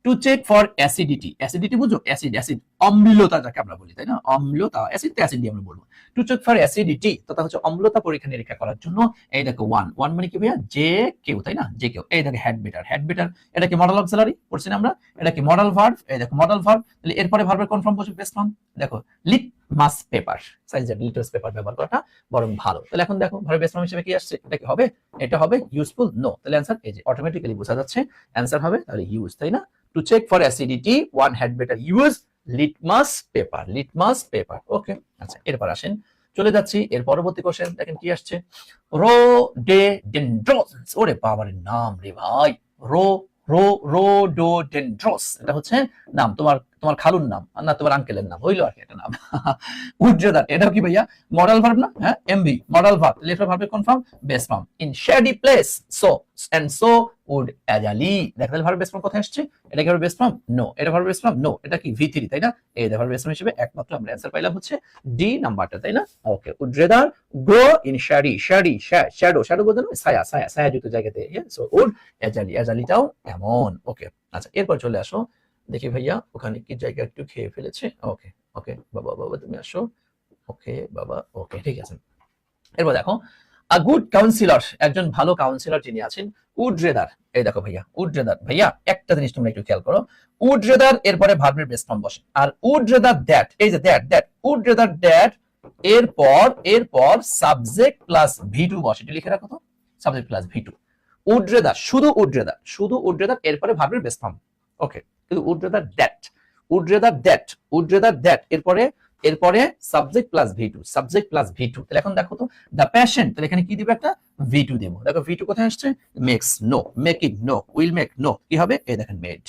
to check for acidity. Acidity বুঝো? অ্যাসিড, অ্যাসিড অম্লতা যাকে আমরা বলি, তাই না? অম্লতা, অ্যাসিড তো অ্যাসিড দিয়ে আমরা বলবো। টু চেক ফর অ্যাসিডিটি তথা হচ্ছে অম্লতা পরীক্ষা নিরীক্ষা করার জন্য, এই দেখো ওয়ান, ওয়ান মানে কি ভাইয়া? যে কেউ, তাই না? যে কেউ। এই দেখো হ্যাড বেটার, হ্যাড বেটার এটা কি মডেল অক্সিলারি পড়ছি না আমরা? এটা কি মডেল ভার্ব? এই দেখো মডেল ভার্ব, তাহলে এরপরে ভার্বের কোন ফর্ম বসবে? Base form. দেখো লিটমাস পেপার, সাইজের লিটমাস পেপার ব্যবহার করাটা বরং ভালো। তাহলে এখন দেখো ভার্বের বেস ফর্ম হিসেবে কি আসছে? এটা কি হবে? এটা হবে ইউজফুল। নো, তাহলে आंसर এই যে অটোমেটিক্যালি বোঝা যাচ্ছে आंसर হবে তাহলে ইউজ, তাই না? To check for acidity, one had better use litmus paper. Litmus paper. Okay. আচ্ছা, এরপর আসেন, চলে যাচ্ছি এর পরবর্তী কোশ্চেন। দেখেন কি আসছে, রোডেডেন্ড্রোস। ওরে বাবার নাম রে ভাই, রোডোডেন্ড্রোস, এটা হচ্ছে নাম, তোমার তোমার খালুর নাম না তোমার আঙ্কেলের নাম হইলো আর কি, এটা নাম। উজ্জ্বদার, এটাও কি ভাইয়া মডেল ভার্ব না? হ্যাঁ, এমবি মডেল ভার্ব, লেটার ভার্বের কোন form? Base form. In shady place, so and so would usually. দেখো তাহলে ভার্বের বেস ফর্ম কোথায় আসছে? এটা কি ভার্বের বেস ফর্ম? নো। এটা ভার্বের বেস ফর্ম? নো। এটা কি ভি3, তাই না? এই দেখো ভার্বের বেস ফর্ম হিসেবে একমাত্র আমরা आंसर পাইলাম হচ্ছে ডি নাম্বারটা, তাই না? Okay, would rather go in shady, shady shadow, shadow বলতে না ছায়া, ছায়া ছায়া যুক্ত জায়গাতে, সো উড অ্যাজালি, অ্যাজালিটাও এমন। ওকে, আচ্ছা এরপর চলে আসো, দেখি ভাইয়া ওখানে কি জায়গা একটু খেয়ে ফেলেছে। ওকে ওকে বাবা, বাবা তুমি আসো। ওকে বাবা, ওকে ঠিক আছে। এরপর দেখো আ গুড কাউন্সিলর, একজন ভালো কাউন্সিলর যিনি আছেন, উড রেদার। এই দেখো ভাইয়া উড রেদার, ভাইয়া একটা জিনিস তোমরা একটু খেয়াল করো, উড রেদার এরপরে ভার্বের বেস ফর্ম বসে, আর উড রেদার দ্যাট, এই যে that, that would rather that এরপর সাবজেক্ট প্লাস ভি2 বসে। এটা লিখে রাখো তো, subject plus V two. Would rather, শুধু উড রেদার, শুধু উড রেদার এরপরে ভার্বের বেস ফর্ম। ওকে, কিন্তু would rather that, would rather that, would rather that এরপরে subject plus V two, subject plus V two. তাহলে এখন দেখো তো দ্য প্যাশন, তাহলে এখানে কি দিব? একটা ভি2 দেব। দেখো ভি2 কোথায় আসছে? Makes, no. Making, no. Will make, no. কি হবে? এই দেখেন মেড।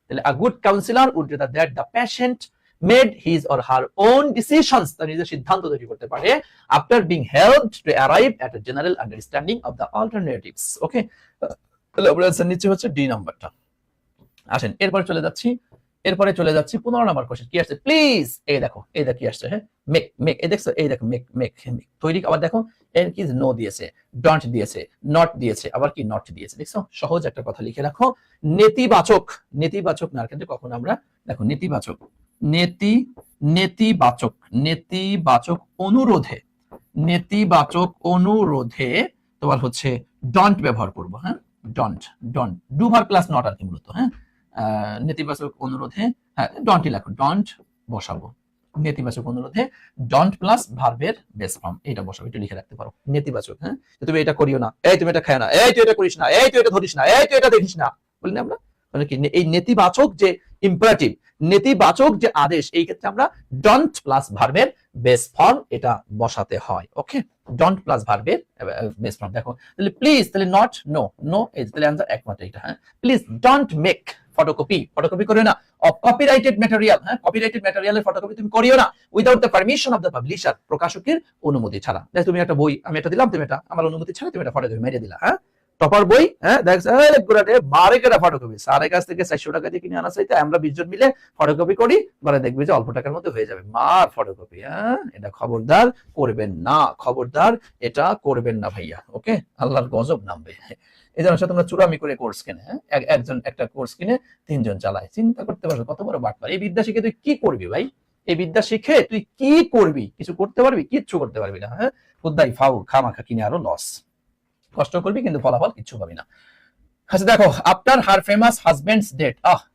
তাহলে a good counsellor would rather that the patient made his or her own decisions, তার নিজের সিদ্ধান্ত তৈরি করতে পারে, after being helped to arrive at a general understanding of the alternatives. Okay, তাহলে আমরা आंसर নিচে হচ্ছে ডি নাম্বারটা। আসেন এরপরে চলে যাচ্ছি, 15 নম্বর কোশ্চেন। কি আসছে? প্লিজ, এই দেখো কি আসছে? হ্যাঁ, মেক, মেক, এই দেখছো? এই দেখো মেক, মেক তৈরি। আবার দেখো এর কি নো দিয়েছে, ডন্ট দিয়েছে, নট দিয়েছে, আবার কি নট দিয়েছে। দেখছো? সহজ একটা কথা লিখে রাখো, নেতিবাচক, নেতিবাচক না কিন্তু কখন আমরা দেখো নেতিবাচক, নেতিবাচক অনুরোধে, নেতিবাচক অনুরোধে তোমার হচ্ছে ডন্ট ব্যবহার করবো। হ্যাঁ, don't, do verb plus not আর কি মূলত। হ্যাঁ, নেতিবাচক অনুরোধে, হ্যাঁ ডন্টই লেখো, ডন্ট বসাবো। নেতিবাচক অনুরোধে ডন্ট প্লাস ভার্বের বেস ফর্ম, এটা বসাবো, এটা লিখে রাখতে পারো। নেতিবাচক, হ্যাঁ, তুমি এটা করিও না, এই তুমি এটা খায় না, এই তুই এটা করিস না, এই তুই এটা ধরিস না, এই তুই এটা দেখিস না, বলি না আমরা? মানে কি এই নেতিবাচক যে ইম্পারেটিভ, নেতিবাচক যে আদেশ, এই ক্ষেত্রে আমরা ডন্ট প্লাস ভার্বের বেস ফর্ম এটা বসাতে হয়। ওকে, ডন্ট প্লাস ভার্বের বেস ফর্ম। দেখো তাহলে প্লিজ, তাহলে নট, নো, নো, এই তাহলে आंसर একমাত্র এটা। হ্যাঁ, please don't make photocopy, photocopy করিও না অফ কপিরাইটেড ম্যাটেরিয়াল। হ্যাঁ, কপিরাইটেড ম্যাটেরিয়ালের ফটোকপি তুমি করিও না without the permission of the publisher, প্রকাশকের অনুমতি ছাড়া। দেখ তুমি একটা বই, আমি এটা দিলাম, তুমি এটা আমার অনুমতি ছাড়া তুমি এটা ফটোকপি মেরে দিলা। হ্যাঁ, টপার বই, হ্যাঁ দেখছো গুড়াটে মারে কেটা ফটোকপি, স্যারের কাছ থেকে 400 টাকা দিয়ে কিনে আনা চাইতে আমরা 20 জন মিলে ফটোকপি করি, পরে দেখবি যে অল্প টাকার মধ্যে হয়ে যাবে। মার ফটোকপি, হ্যাঁ এটা খবরদার করবেন না, খবরদার এটা করবেন না ভাইয়া। ওকে, আল্লাহর গজব নামবে। এই জন্য তোমরা চুরামি করে কোর্স কিনে, হ্যাঁ একজন একটা কোর্স কিনে 3 জন চালায়, চিন্তা করতে পারো কত বড় বাটপার। এই বিদ্যা শিখে তুই কি করবি ভাই? এই বিদ্যা শিখে তুই কি করবি? কিছু করতে পারবি? কিচ্ছু করতে পারবি না। হ্যাঁ, খুদাই ফাউ, খামাখা কিনে আরো লস, কষ্ট করবি কিন্তু ফলাফল কিচ্ছু পাবি না। আচ্ছা দেখো, after her famous husband's death,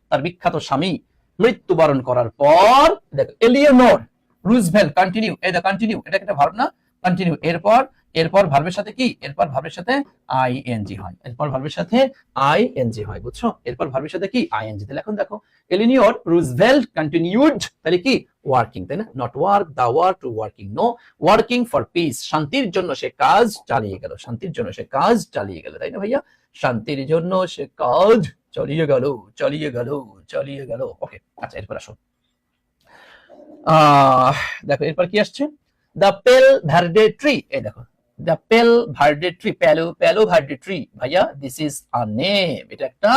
তার বিখ্যাত স্বামী মৃত্যুবরণ করার পর, দেখো এলিয়েনোর রুজভেল্ট কন্টিনিউ, এই দা কন্টিনিউ, এটা একটা ভার্ব না? কন্টিনিউ, এরপর এরপর ভার্বের সাথে কি, এরপর ভার্বের সাথে আইএনজি হয়, এরপর ভার্বের সাথে আইএনজি হয়, বুঝছো? এরপর ভার্বের সাথে কি আইএনজি। তাহলে এখন দেখো এলিনিয়র রুজভেল্ট কন্টিনিউড, তাহলে কি ওয়ার্কিং, তাই না? Not work, the work to working, no, working for peace, শান্তির জন্য সে কাজ চালিয়ে গেল, শান্তির জন্য সে কাজ চালিয়ে গেল, তাই না ভাইয়া? শান্তির জন্য সে কাজ চালিয়ে গেল, চালিয়ে গেল, চালিয়ে গেল। ওকে, আচ্ছা এরপর আসো। দেখো এরপর কি আসছে, দ্য পেল ভার্ডে ট্রি, এই দেখো দ্য পেল ভার্ডে ট্রি, প্যালো প্যালো ভার্ডে ট্রি, ভাইয়া দিস ইজ আ নেম, এটা একটা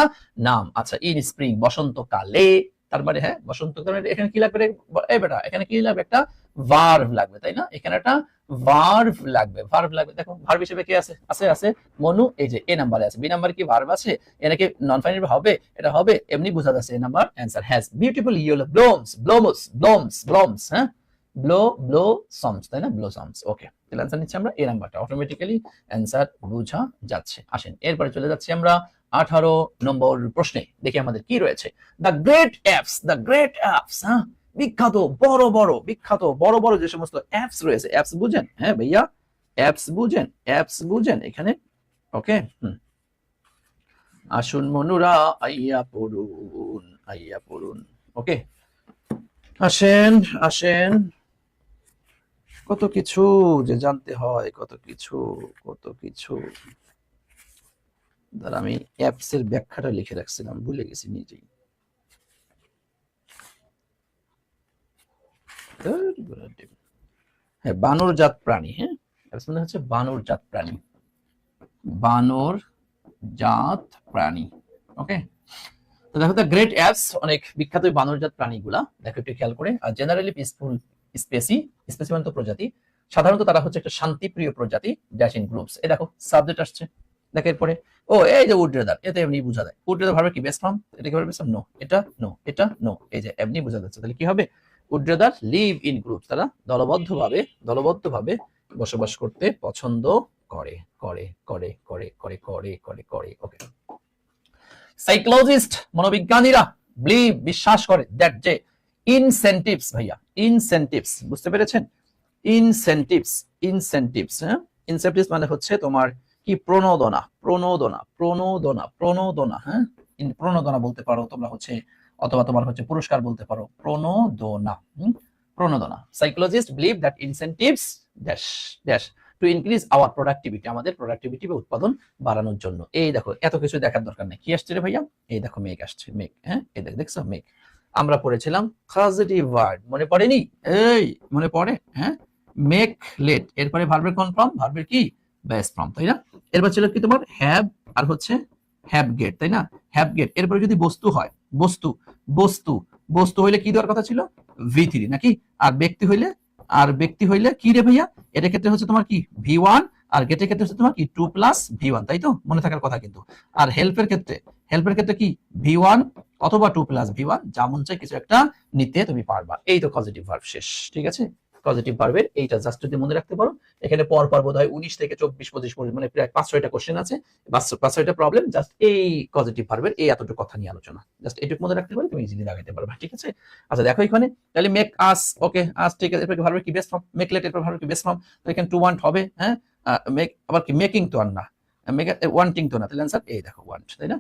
নাম। আচ্ছা ইন স্প্রিং, বসন্তকালে, তার মানে হ্যাঁ বসন্তকালে, এখানে কি লাগবে রে? এই বেটা এখানে কি লাগবে? একটা ভার্ব লাগবে, তাই না? এখানে একটা ভার্ব লাগবে, ভার্ব লাগবে। দেখো ভার্ব হিসেবে কি আছে? আছে আছে মনু, এই যে এ নাম্বারে আছে। বি নাম্বারে কি ভার্ব আছে? এটা কি নন ফাইনাল হবে? এটা হবে, এমনি বোঝা যাচ্ছে। A number answer has beautiful yellow blooms, blooms blooms blooms, হ্যাঁ ব্লোসমস, তাই না? ব্লোসমস। ওকে, তাহলে অ্যান্সার নিচ্ছি আমরা এ নাম্বারটা, অটোমেটিক্যালি অ্যান্সার বোঝা যাচ্ছে। আসেন এরপরে চলে যাচ্ছি আমরা 18 নম্বর প্রশ্নে। দেখি আমাদের কি রয়েছে। The great apps, the great apps, হ্যাঁ বিখ্যাত বড় বড়, বিখ্যাত বড় বড় যে সমস্ত অ্যাপস রয়েছে, অ্যাপস বুঝেন? হ্যাঁ ভাইয়া অ্যাপস বুঝেন, অ্যাপস বুঝেন এখানে। ওকে, আসুন মনুরা আইয়া পড়ুন, আইয়া পড়ুন। ওকে, আসেন আসেন, কত কিছু যে জানতে হয়, কত কিছু, কত কিছু। দাঁড়া, আমি অ্যাপস এর ব্যাখ্যাটা লিখে রাখছিলাম, ভুলে গেছি নিজেই। হ্যাঁ বানর জাত প্রাণী, হ্যাঁ অ্যাপস মানে হচ্ছে বানর জাত প্রাণী, বানর জাত প্রাণী। ওকে, তো দেখো দ্য গ্রেট অ্যাপস, অনেক বিখ্যাত বানরজাত প্রাণীগুলা, দেখো একটু খেয়াল করে। Are generally peaceful Spacey, Spacey মানে তো প্রজাতি, সাধারণত তারা হচ্ছে একটা শান্তিপ্রিয় প্রজাতি, ড্যাশ ইন গ্রুপস। এই দেখো সাবজেক্ট আসছে, দেখো এরপরে ও এই যে উড রেদার, এতে এমনি বোঝা যায়। উড রেদার ভার্ব কি বেস্ট ফর্ম? এটা কি ভার্ব বেস্ট ফর্ম? নো, এটা নো, এটা নো, এই যে এমনি বোঝা যাচ্ছে। তাহলে কি হবে? Would rather live in groups, তারা দলবদ্ধভাবে, দলবদ্ধভাবে বসবাস করতে পছন্দ করে, করে করে করে করে করে করে করে। ওকে, সাইকোলজিস্ট মনোবিজ্ঞানীরা বিলিভ বিশ্বাস করে দ্যাট যে ইনসেন্টিভস, ভাইয়া ইনসেন্টিভস, বুঝতে পেরেছেন? ইনসেন্টিভস, ইনসেন্টিভস, হ্যাঁ ইনসেন্টিভস মানে হচ্ছে তোমার কি প্রণোদনা, প্রণোদনা, প্রণোদনা, প্রণোদনা, হ্যাঁ প্রণোদনা বলতে পারো তোমরা হচ্ছে, অথবা তোমার হচ্ছে পুরস্কার বলতে পারো, প্রণোদনা, প্রণোদনা। Psychologist believe that incentives dash dash two increase our productivity, আমাদের প্রোডাক্টিভিটি বা উৎপাদন বাড়ানোর জন্য। এই দেখো এত কিছু দেখার দরকার নেই, কি আসছে রে ভাইয়া? এই দেখো মেঘ আসছে, মেঘ, হ্যাঁ এই দেখছো মেঘ। আমরা পড়েছিলাম পজিটিভ ওয়ার্ড, মনে পড়েনি? এই মনে পড়ে? হ্যাঁ মেক লেট, এরপরে ভার্বের কোন ফর্ম? ভার্বের কি বেস ফর্ম, তাই না? এরপর ছিল কি তোমার হ্যাভ, আর হচ্ছে হ্যাভ গেট, তাই না? Have get. এরপরে যদি বস্তু হয়, বস্তু, বস্তু, বস্তু হইলে কি দেওয়ার কথা ছিল? V3 নাকি? আর ব্যক্তি হইলে, আর ব্যক্তি হইলে কি রে ভাইয়া? এটার ক্ষেত্রে হচ্ছে তোমার কি V1, আর গেটের ক্ষেত্রে হচ্ছে তোমার কি 2 প্লাস V1, তাই তো? মনে থাকার কথা কিন্তু। আর হেল্পের ক্ষেত্রে, হেল্পের ক্ষেত্রে কি V1 অথবা 2 প্লাস V1, যা মন চায় কিছু একটা নিতে তুমি পারবা। এই তো পজিটিভ ভার্ব শেষ, ঠিক আছে? পজিটিভ ভার্বের এইটা জাস্ট যদি মনে রাখতে পারো, এখানে পর পর বোধ হয় 19 থেকে 24-25 মানে প্রায় 5-6টা কোশ্চেন আছে, 5-6টা প্রবলেম জাস্ট এই পজিটিভ ভার্বের এই এতটুকু কথা নিয়ে আলোচনা, জাস্ট এইটুকু মনে রাখতে পারলে তুমি ইজিলি লাগাইতে পারবে, ঠিক আছে? আচ্ছা দেখো এখানে তাহলে মেক আস, ওকে আস, ঠিক আছে। এরপর ভার্বের কি বেস্ট ফর্ম? মেক লেট, এরপর ভার্বের কি বেস্ট ফর্ম? তো এখানে টু ওয়ান্ট হবে, হ্যাঁ মেক, আবার কি মেকিং তো আর না, মেক ওয়ান্টিং তো না, তাহলে অ্যান্সার এই দেখো ওয়ান্ট, তাই না?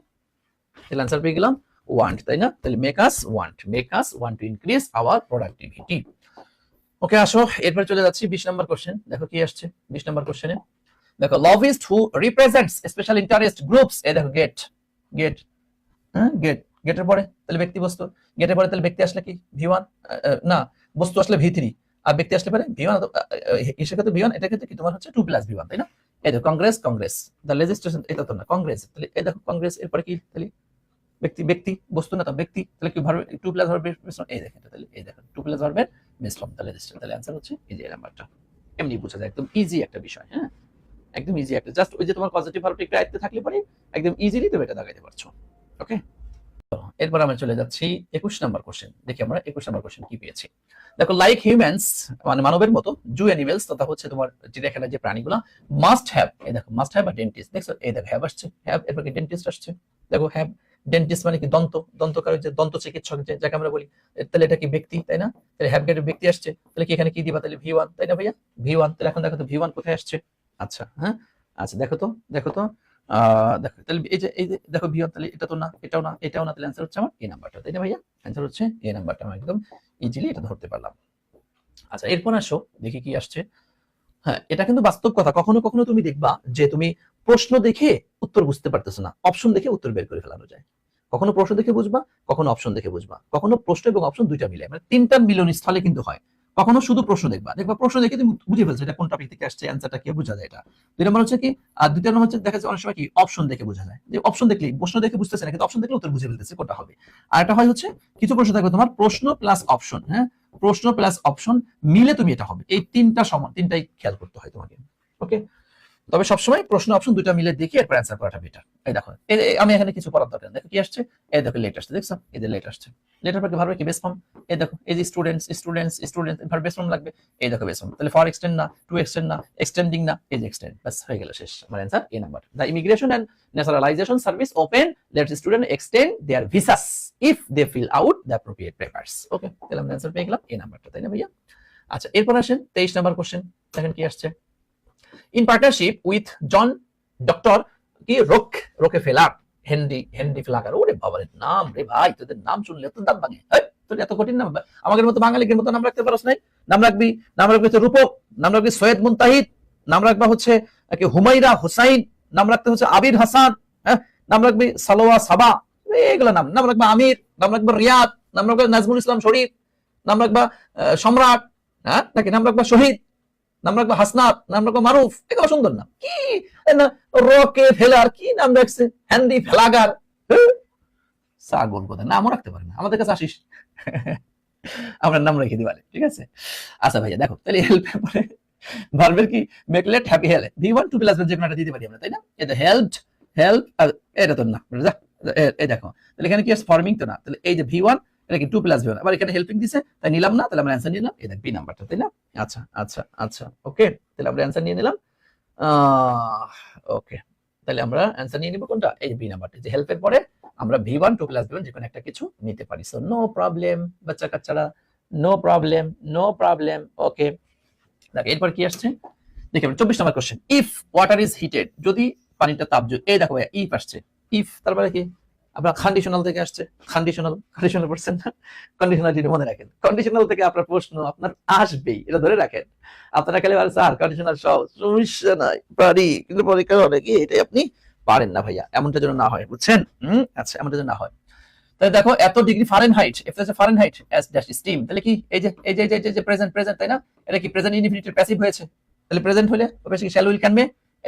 তাহলে অ্যান্সার পেয়ে গেলাম ওয়ান্ট, তাই না? তাহলে make us want to increase our productivity. Okay আসো এরপর চলে যাচ্ছি 20 নম্বর কোশ্চেন। দেখো কি আসছে 20 নম্বর কোশ্চেনে। দেখো লবিস্ট হু রিপ্রেজেন্টস স্পেশাল ইন্টারেস্ট গ্রুপস, এই দেখো গেট, গেট, হ্যাঁ গেট, গেটের পরে তাহলে ব্যক্তি বস্তু, গেটের পরে তাহলে ব্যক্তি আসলে কি V1, না বস্তু আসলে V3, আর ব্যক্তি আসলে পরে V1, হিসেবে তো V1, এটা কিন্তু কি তোমার হচ্ছে 2 প্লাস V1, তাই না? এই দেখো কংগ্রেস, কংগ্রেস দ্য লেজিসলেশন, এটা তো না কংগ্রেস, তাহলে এই দেখো কংগ্রেস এরপরে কি তাহলে ব্যক্তি, ব্যক্তি বস্তু না তো ব্যক্তি, তাহলে কি ভার্ব 2 প্লাস ভার্বের মিশ্রণ, এই দেখেন তাহলে এই দেখেন 2 প্লাস ভার্বের মিশ্রণ, তাহলে তাহলে অ্যানসার হচ্ছে এই যে নাম্বারটা। এমনি বোঝা যায়, একদম ইজি একটা বিষয়, হ্যাঁ একদম ইজি একটা, জাস্ট ওই যে তোমার পজিটিভ ভার্বটা একটু আয়ত্তে থাকলে পরে একদম ইজিলি তুমি এটা দাগাইতে পারছো। ওকে, এরপর আমরা চলে যাচ্ছি 21 নম্বর কোশ্চেন। দেখি আমরা 21 নম্বর কোশ্চেন কি পেয়েছি। দেখো লাইক হিউম্যানস মানে মানবের মতো, জু অ্যানিমেলস তথা হচ্ছে তোমার চিড়িয়াখানার যে প্রাণীগুলো, মাস্ট হ্যাভ, এই দেখো মাস্ট হ্যাভ আ ডেন্টিস্ট, দেখছো এই দেখো হ্যাভ আসছে, হ্যাভ এরপর কি ডেন্টিস্ট আসছে, দেখো হ্যাভ ডেন্টিস্ট মানে কি দন্ত, দন্তকারক যে দন্ত চিকিৎসক যাকে আমরা বলি, তাহলে এটা কি ব্যক্তি, তাই না? তাহলে হ্যাভ গেটের ব্যক্তি আসছে, তাহলে কি এখানে কি দিবা? তাহলে V1, তাই না ভাইয়া? V1, তাহলে এখন দেখো তো V1 কোথায় আসছে? আচ্ছা, হ্যাঁ, আচ্ছা, দেখো তো দেখো তাহলে এই যে দেখো ভিওর, তাহলে এটা তো না, এটাও না, এটাও না, তাহলে অ্যান্সার হচ্ছে আমার এ নাম্বারটা, তাই না ভাইয়া? অ্যান্সার হচ্ছে এ নাম্বারটা, আমরা একদম ইজিলি এটা ধরতে পারলাম। আচ্ছা, এরপর আসো দেখি কি আসছে। হ্যাঁ, এটা কিন্তু বাস্তব কথা। কখনো কখনো তুমি দেখবা যে তুমি প্রশ্ন দেখে উত্তর বুঝতে পারতেছো না, অপশন দেখে উত্তর বের করে ফেলানো যায়। কখনো প্রশ্ন দেখে বুঝবা, কখনো অপশন দেখে বুঝবা, কখনো প্রশ্ন এবং অপশন দুইটা মিলে, মানে তিনটা মিলন স্থলে কিন্তু হয়। কখনো শুধু প্রশ্ন দেখবা প্রশ্ন দেখে তুমি বুঝে ফেলছো এটা কোন টপিক থেকে আসছে, অ্যান্সারটা কি বোঝা যায় এটা। দুই নম্বর হচ্ছে কি, আর দুইটা নম্বর হচ্ছে দেখা যায় অনেক সময় কি অপশন দেখে বোঝা যায়, যে অপশন দেখলেই প্রশ্ন দেখে বুঝতেছে না, কিন্তু অপশন দেখলে উত্তর বুঝে ফেলতেছে কোনটা হবে। আর একটা হয় হচ্ছে কিছু প্রশ্ন থাকবে তোমার প্রশ্ন প্লাস অপশন, হ্যাঁ, প্রশ্ন প্লাস অপশন মিলে তুমি এটা হবে, এই তিনটা সমান, তিনটাই খেয়াল করতে হয় তোমাকে। ওকে, তবে সবসময় প্রশ্ন অপশন দুইটা মিলে দেখে এরপর অ্যান্সার করাটা বেটার। এই দেখো আমি এখানে কিছু পড়ার দরকার, দেখো কি আসছে, এই দেখো লেট আসছে, দেখছো এই যে লেট আসছে, লেটার পর ভার্ব কি বেস ফর্ম, এই দেখো এই যে স্টুডেন্টস ভার্ব বেস ফর্ম লাগবে, এই দেখো বেস ফর্ম, তাহলে ফর এক্সটেন্ড না, টু এক্সটেন্ড না, এক্সটেন্ডিং না, এই যে এক্সটেন্ড, বাস হয়ে গেল, শেষ, আমার answer A number. The immigration and naturalization service often let student extend their visas if they fill out the appropriate papers. Okay, তাহলে আমরা অ্যান্সার পেয়ে গেলাম এ নাম্বারটা, তাই না ভাইয়া? আচ্ছা, এরপর আসেন 23 নাম্বার কোশ্চেন, দেখেন কি আসছে। In partnership with John Dr. কি রোকে ফেলার হেনরি ফ্লাগার, ওরে বাবা রে, নাম রে ভাই, তোদের নাম শুনলে তো দাঁত ভাঙে, তোর এত কঠিন নাম, আমাদের মতো বাঙালিদের মতো নাম রাখতে পারছ নাই? নাম রাখবি হচ্ছে রূপক, নাম রাখবি সৈয়দ মুনতাহিদ, নাম রাখবা হচ্ছে হুমাইরা হুসাইন, নাম রাখতে হচ্ছে আবির হাসান, হ্যাঁ, নাম রাখবি সালোয়া সাবা, এগুলো নাম রাখবা আমির, নাম রাখবা রিয়াদ, নাম রাখবা নাজমুল ইসলাম শরীফ, নাম রাখবা সম্রাট, হ্যাঁ, নাকি নাম রাখবা শহীদ, নাম রাখবো হাসনাত, নাম রাখবো মারুফ, এগুলো সুন্দর নাম কি, রকে ফেলার কি নাম রাখছে, হ্যান্ডি ফেলাগার, ছাগল কোথায়, নামও রাখতে পারে না, আমাদের কাছে আসিস আমরা নাম রেখে দিবালে, ঠিক আছে? আচ্ছা ভাইয়া দেখো, তাহলে হেল্প পরে ভার্বের কি মেকলেট হ্যাপি হেলে V1 2 প্লাস যে কোনটা দিতে পারি আমরা, তাই না? এটা হেল্প আর এটা তো না, এই দেখো, তাহলে এখানে কি আছে, ফর্মিং তো না, তাহলে এই যে V1 এটা কি 2 প্লাস V1, আবার এখানে হেল্পিং দিছে, তাই নিলাম না, তাহলে আমরা অ্যানসার নিলাম এই দেখ বি নাম্বারটা, তাই না? আচ্ছা ওকে, তাহলে আমরা অ্যানসার নিয়ে নিলাম। ওকে, তাহলে আমরা অ্যানসার নিয়ে নিব কোনটা, এই বি নাম্বারটা, যে হেল্পের পরে আমরা V1 2 প্লাস V1 যে কোনো একটা কিছু নিতে পারি। সো নো প্রবলেম বাচ্চা কাচ্চারা, নো প্রবলেম। ওকে, দেখো এরপর কি আসছে, দেখে 24 নম্বর question, if water is heated, যদি পানিটা তাপ, এই দেখো ভাইয়া ইফ আসছে, ইফ তারপরে কি, আপনার কন্ডিশনাল থেকে আসছে, কন্ডিশনাল পড়ছেন না, কন্ডিশনালিটি মনে রাখেন, কন্ডিশনাল থেকে আপনার প্রশ্ন আপনার আসবেই, এটা ধরে রাখেন। আপনারা খালি স্যার কন্ডিশনাল সহজ, সমস্যা নাই পারি, কিন্তু পরীক্ষা হবে কি এটাই আপনি পারেন না ভাইয়া, এমনটা যেন না হয়, বুঝছেন? আচ্ছা, এমনটা যেন না হয়। তাহলে দেখো এত degree Fahrenheit, F S Fahrenheit S dash steam, তাহলে কি এই যে প্রেজেন্ট, তাই না? এটা কি প্রেজেন্ট ইনডিফিনিটিভ প্যাসিভ হয়েছে, তাহলে প্রেজেন্ট হলে হবে কি শ্যাল উইল ক্যান মে,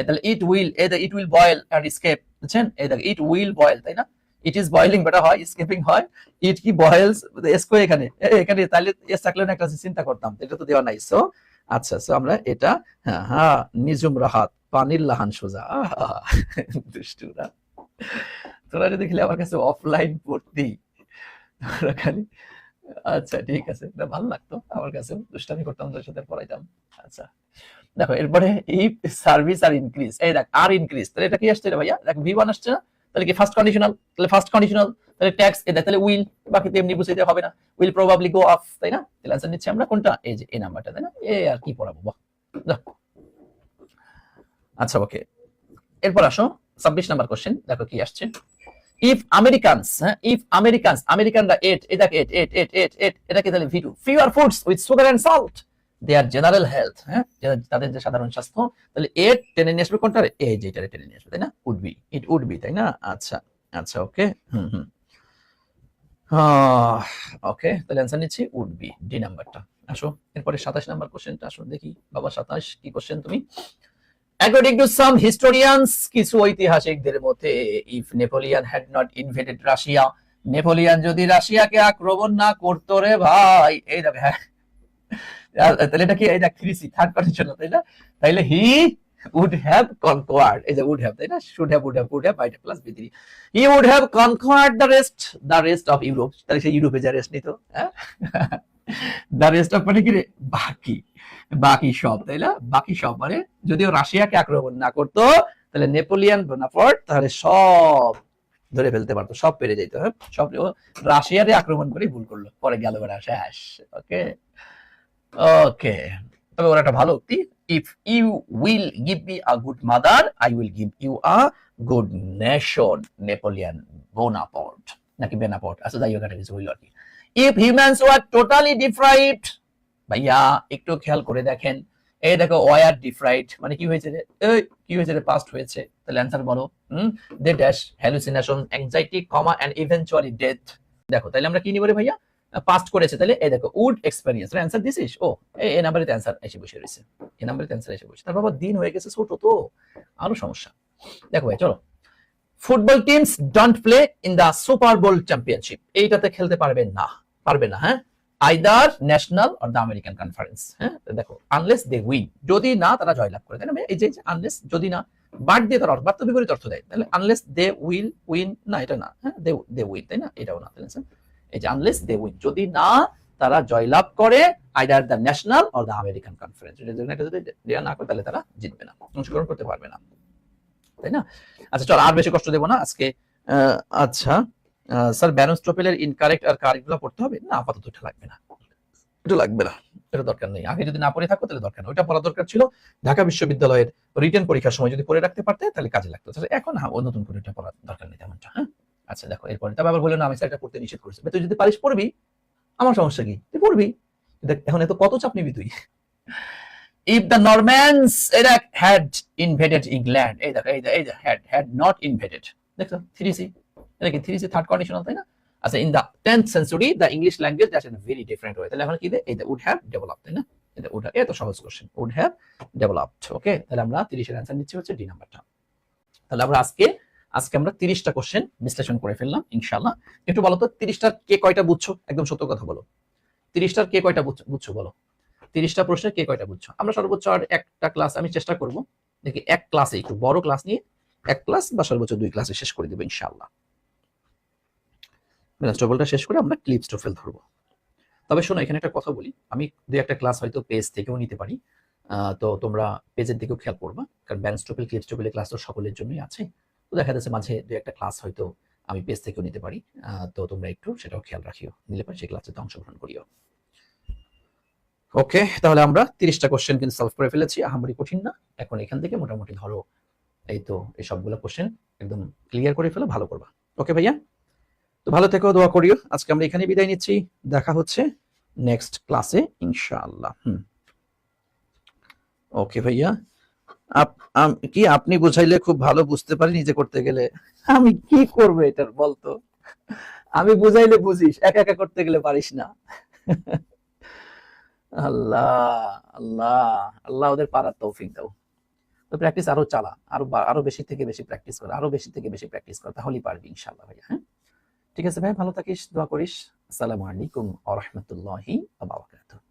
তাহলে it will boil and escape, বুঝছেন? এই দেখো ইট উইল বয়েল, তাই না? ইট ইজ বয়েলিং বেটা হয়, এসকেপিং হয়, ইট কি বয়েলস এসকো এখানে তাহলে এস থাকলে না একটা চিন্তা করতাম, এটা তো দেওয়া নাই। সো আচ্ছা, সো আমরা এটা হ্যাঁ নিজুম রাহাত পানির লাহান সোজা, দুষ্টুরা তোরা যদি দেখলে আমার কাছে অফলাইন পড়তি তোরা খালি, আচ্ছা ঠিক আছে, ভালো লাগতো আমার কাছে, দুষ্টামি করতাম তোর সাথে পড়াইতাম। আচ্ছা দেখো এরপরে ইফ সার্ভিস আর ইনক্রিজ, এই দেখ আর ইনক্রিজ, তাহলে এটা কি আসছে রে ভাইয়া, দেখ V1 আসছে না, তাহলে কি ফার্স্ট কন্ডিশনাল, তাহলে ফার্স্ট কন্ডিশনাল, তাহলে ট্যাক্স, এটা তাহলে উইল, বাকি তো এমনি বুঝাইতে হবে না, উইল প্রবাবলি গো অফ, তাই না? তাহলে আনসার নিচ্ছি আমরা কোনটা, এই যে এই নাম্বারটা, তাই না? আর কি পড়াবো, বাহ। আচ্ছা ওকে, এরপর আসো 26 নাম্বার কোশ্চেন, দেখো কি আসছে, ইফ আমেরিকানরা এট, এই দেখ এট এটা কি, তাহলে V2 fewer foods with sugar and salt their general health, হ্যাঁ, তাদের যে সাধারণ স্বাস্থ্য, তাহলে এট টেনে নিয়ে আসবে কোনটা, এই যে এটা টেনে নিয়ে আসবে, তাই না? ইট উড বি, তাই না? আচ্ছা ওকে, ওকে, তাহলে অ্যান্সার নিচ্ছি উড বি, ডি নাম্বারটা। আসো এরপরে 27 নাম্বার কোশ্চেনটা, আসো দেখি বাবা 27 কি কোশ্চেন তুমি। According to some historians, কিছু ঐতিহাসিকদের মতে, if Napoleon had not invaded Russia, Napoleon যদি রাশিয়াকে আক্রমণ না করতো রে ভাই, এই দেখো, হ্যাঁ, তাহলে এটা কি, এই দেখ 3C থার্ড কন্ডিশনাল, তাই না? তাইলে হি would have conquered, এই যে would have, তাই না? should have, would have by plus B3, he would have conquered the rest of Europe, তাহলে সেই ইউরোপে যা রেস্ট নিত, হ্যাঁ, দ্য রেস্ট অফ মানে কি রে, বাকি সব, তাই না? বাকি সব মানে যদিও রাশিয়াকে আক্রমণ না করতো, তাহলে নেপোলিয়ন বোনাপার্ট তাহলে সব ধরে ফেলতে পারতো, সব পেরে যেত, হ্যাঁ, সব রাশিয়ারে আক্রমণ করে ভুল করলো, পরে গেল বেড়া শেষ। ওকে, তবে ওরা একটা ভালো উক্তি, if you will give me a good mother, I will give you a good nation. Napoleon Bonaparte নাকি বেনাপার্ট, আচ্ছা যাই হোক একটা কিছু হইল আর কি। if humans were totally deprived, ভাইয়া একটু খেয়াল করে দেখেন, এই দেখো ওয়ার ডিফরাইড মানে কি হয়েছে রে, এই কি হয়েছে রে, পাস্ট হয়েছে, তাহলে অ্যানসার বলো। They dash hallucination, anxiety, coma and eventually death. দেখো তাহলে আমরা কি নিব রে ভাইয়া, পাস্ট করেছে, তাহলে এই দেখো would experience, answer this is, ও এই নাম্বারে অ্যানসার এসে বসে রয়েছে, এই নাম্বারে অ্যানসার এসে বসে, তার বাবা দিন হয়ে গেছে ছোট তো আরো সমস্যা। দেখো ভাই চলো, football teams don't play in the Super Bowl championship, এইটাতে খেলতে পারবে না, পারবে না, হ্যাঁ, either national or the American conference, হ্যাঁ দেখো আনলেস দে উইন, যদি না তারা জয়লাভ করে, তাই না, এই যে আনলেস যদি না, বাট দিয়ে তার অর্থ বিপরীত অর্থ দেয়, তাহলে আনলেস দে উইল উইন, না এটা না, হ্যাঁ দে উইন, তাই না, এটাও না, তাহলে এই যে আনলেস দে উইন, যদি না তারা জয়লাভ করে, either the national or the American conference, যদি দেয়া না করে তাহলে তারা জিতবে না, অংশগ্রহণ করতে পারবে না, তাই না। আচ্ছা চল আর বেশি কষ্ট দেবো না আজকে। আচ্ছা স্যার ব্যারন স্টোপেলের ইনকারেক্ট আর কারেক্ট গুলো পড়তে হবে না, আপাতত এটা লাগবে না, এটা লাগবে না, এটা দরকার নেই, আগে যদি না পড়ে থাকো তাহলে দরকার নেই, ওইটা পড়া দরকার ছিল ঢাকা বিশ্ববিদ্যালয়ের রিটেন পরীক্ষার সময় যদি পড়ে রাখতে পারতে তাহলে কাজে লাগতো, তাহলে এখন নতুন করে এটা পড়ার দরকার নেই তেমনটা, হ্যাঁ। আচ্ছা দেখো এরপরে তবে আবার বলে না আমি স্যার এটা পড়তে নিষেধ করেছি, তুই যদি পারিস পড়বি, আমার সমস্যা কি, তুই পড়বি, দেখ এখন এত কত চাপ নিবি তুই। If the Normans had invaded England, এই দেখো এই যে had not invaded, দেখো 3C, এটা কি 3C থার্ড কন্ডিশনাল, তাই না। আচ্ছা in the 10th century the English language that's in a very different way, তাহলে এখন কি এই যে would have developed, তাই না, এটা would have, এত সহজ কোশ্চেন, would have developed, ওকে, তাহলে আমরা 30 এর অ্যানসার নিচ্ছি হচ্ছে ডি নাম্বারটা। তাহলে আমরা আজকে আমরা 30টা কোশ্চেন বিশ্লেষণ করে ফেললাম ইনশাআল্লাহ। একটু বলো তো 30টার কে কয়টা বুঝছো, একদম সত্য কথা বলো, 30টার কে কয়টা বুঝছো বলো, 30টা প্রশ্নের কে কয়টা বুঝছো। আমরা সর্বোচ্চ আর একটা ক্লাস আমি চেষ্টা করব, দেখি এক ক্লাসে একটু বড় ক্লাস নিয়ে এক ক্লাস বা সর্বোচ্চ 2 ক্লাসে শেষ করে দেব ইনশাআল্লাহ। স্টোভলটা শেষ করে আমরা ক্লিপ স্টোভেল ধরবো। তবে শোনো এখানে একটা কথা বলি, আমি 2-1টা ক্লাস হয়তো পেজ থেকেও নিতে পারি, তো তোমরা পেজের দিকেও খেয়াল করবা, কারণ ব্যান স্টোভেল ক্লিপ স্টোভেলের ক্লাস তো সকলের জন্যই আছে, তো দেখা যাচ্ছে মাঝে 2-1টা ক্লাস হয়তো আমি পেজ থেকেও নিতে পারি, তো তোমরা একটু সেটাও খেয়াল রাখিও, নিলে পরে সেই ক্লাসে অংশগ্রহণ করিও। ওকে তাহলে আমরা 30টা কোশ্চেন কিন্তু সলভ করে ফেলেছি, আহামরি কঠিন না, এখন এখান থেকে মোটামুটি ধরো এই তো এই সবগুলো কোশ্চেন একদম ক্লিয়ার করে ফেলো, ভালো করবা। ওকে ভাইয়া, তো ভালো থেকো, দোয়া করিও। আজকে আমরা এখানে বিদায় নিচ্ছি, দেখা হচ্ছে নেক্সট ক্লাসে ইনশাআল্লাহ। ওকে ভাইয়া, কি আপনি বুঝাইলে খুব ভালো বুঝতে পারি, নিজে করতে গেলে আমি কি করবো এটার বলতো, আমি বুঝাইলে বুঝিস, একা একা করতে গেলে পারিস না। আল্লাহ আল্লাহ আল্লাহ ওদের পারার তৌফিক দাও, তো প্র্যাকটিস আরো চালা, আরো বেশি থেকে বেশি প্র্যাকটিস কর, আরো বেশি থেকে বেশি প্র্যাকটিস কর, তাহলেই পারবি ইনশাআল্লাহ ভাইয়া। হ্যাঁ ঠিক আছে ভাই, ভালো থাকিস, দোয়া করিস। আসসালামু আলাইকুম ওয়া রাহমাতুল্লাহি ওয়া বারাকাতুহু।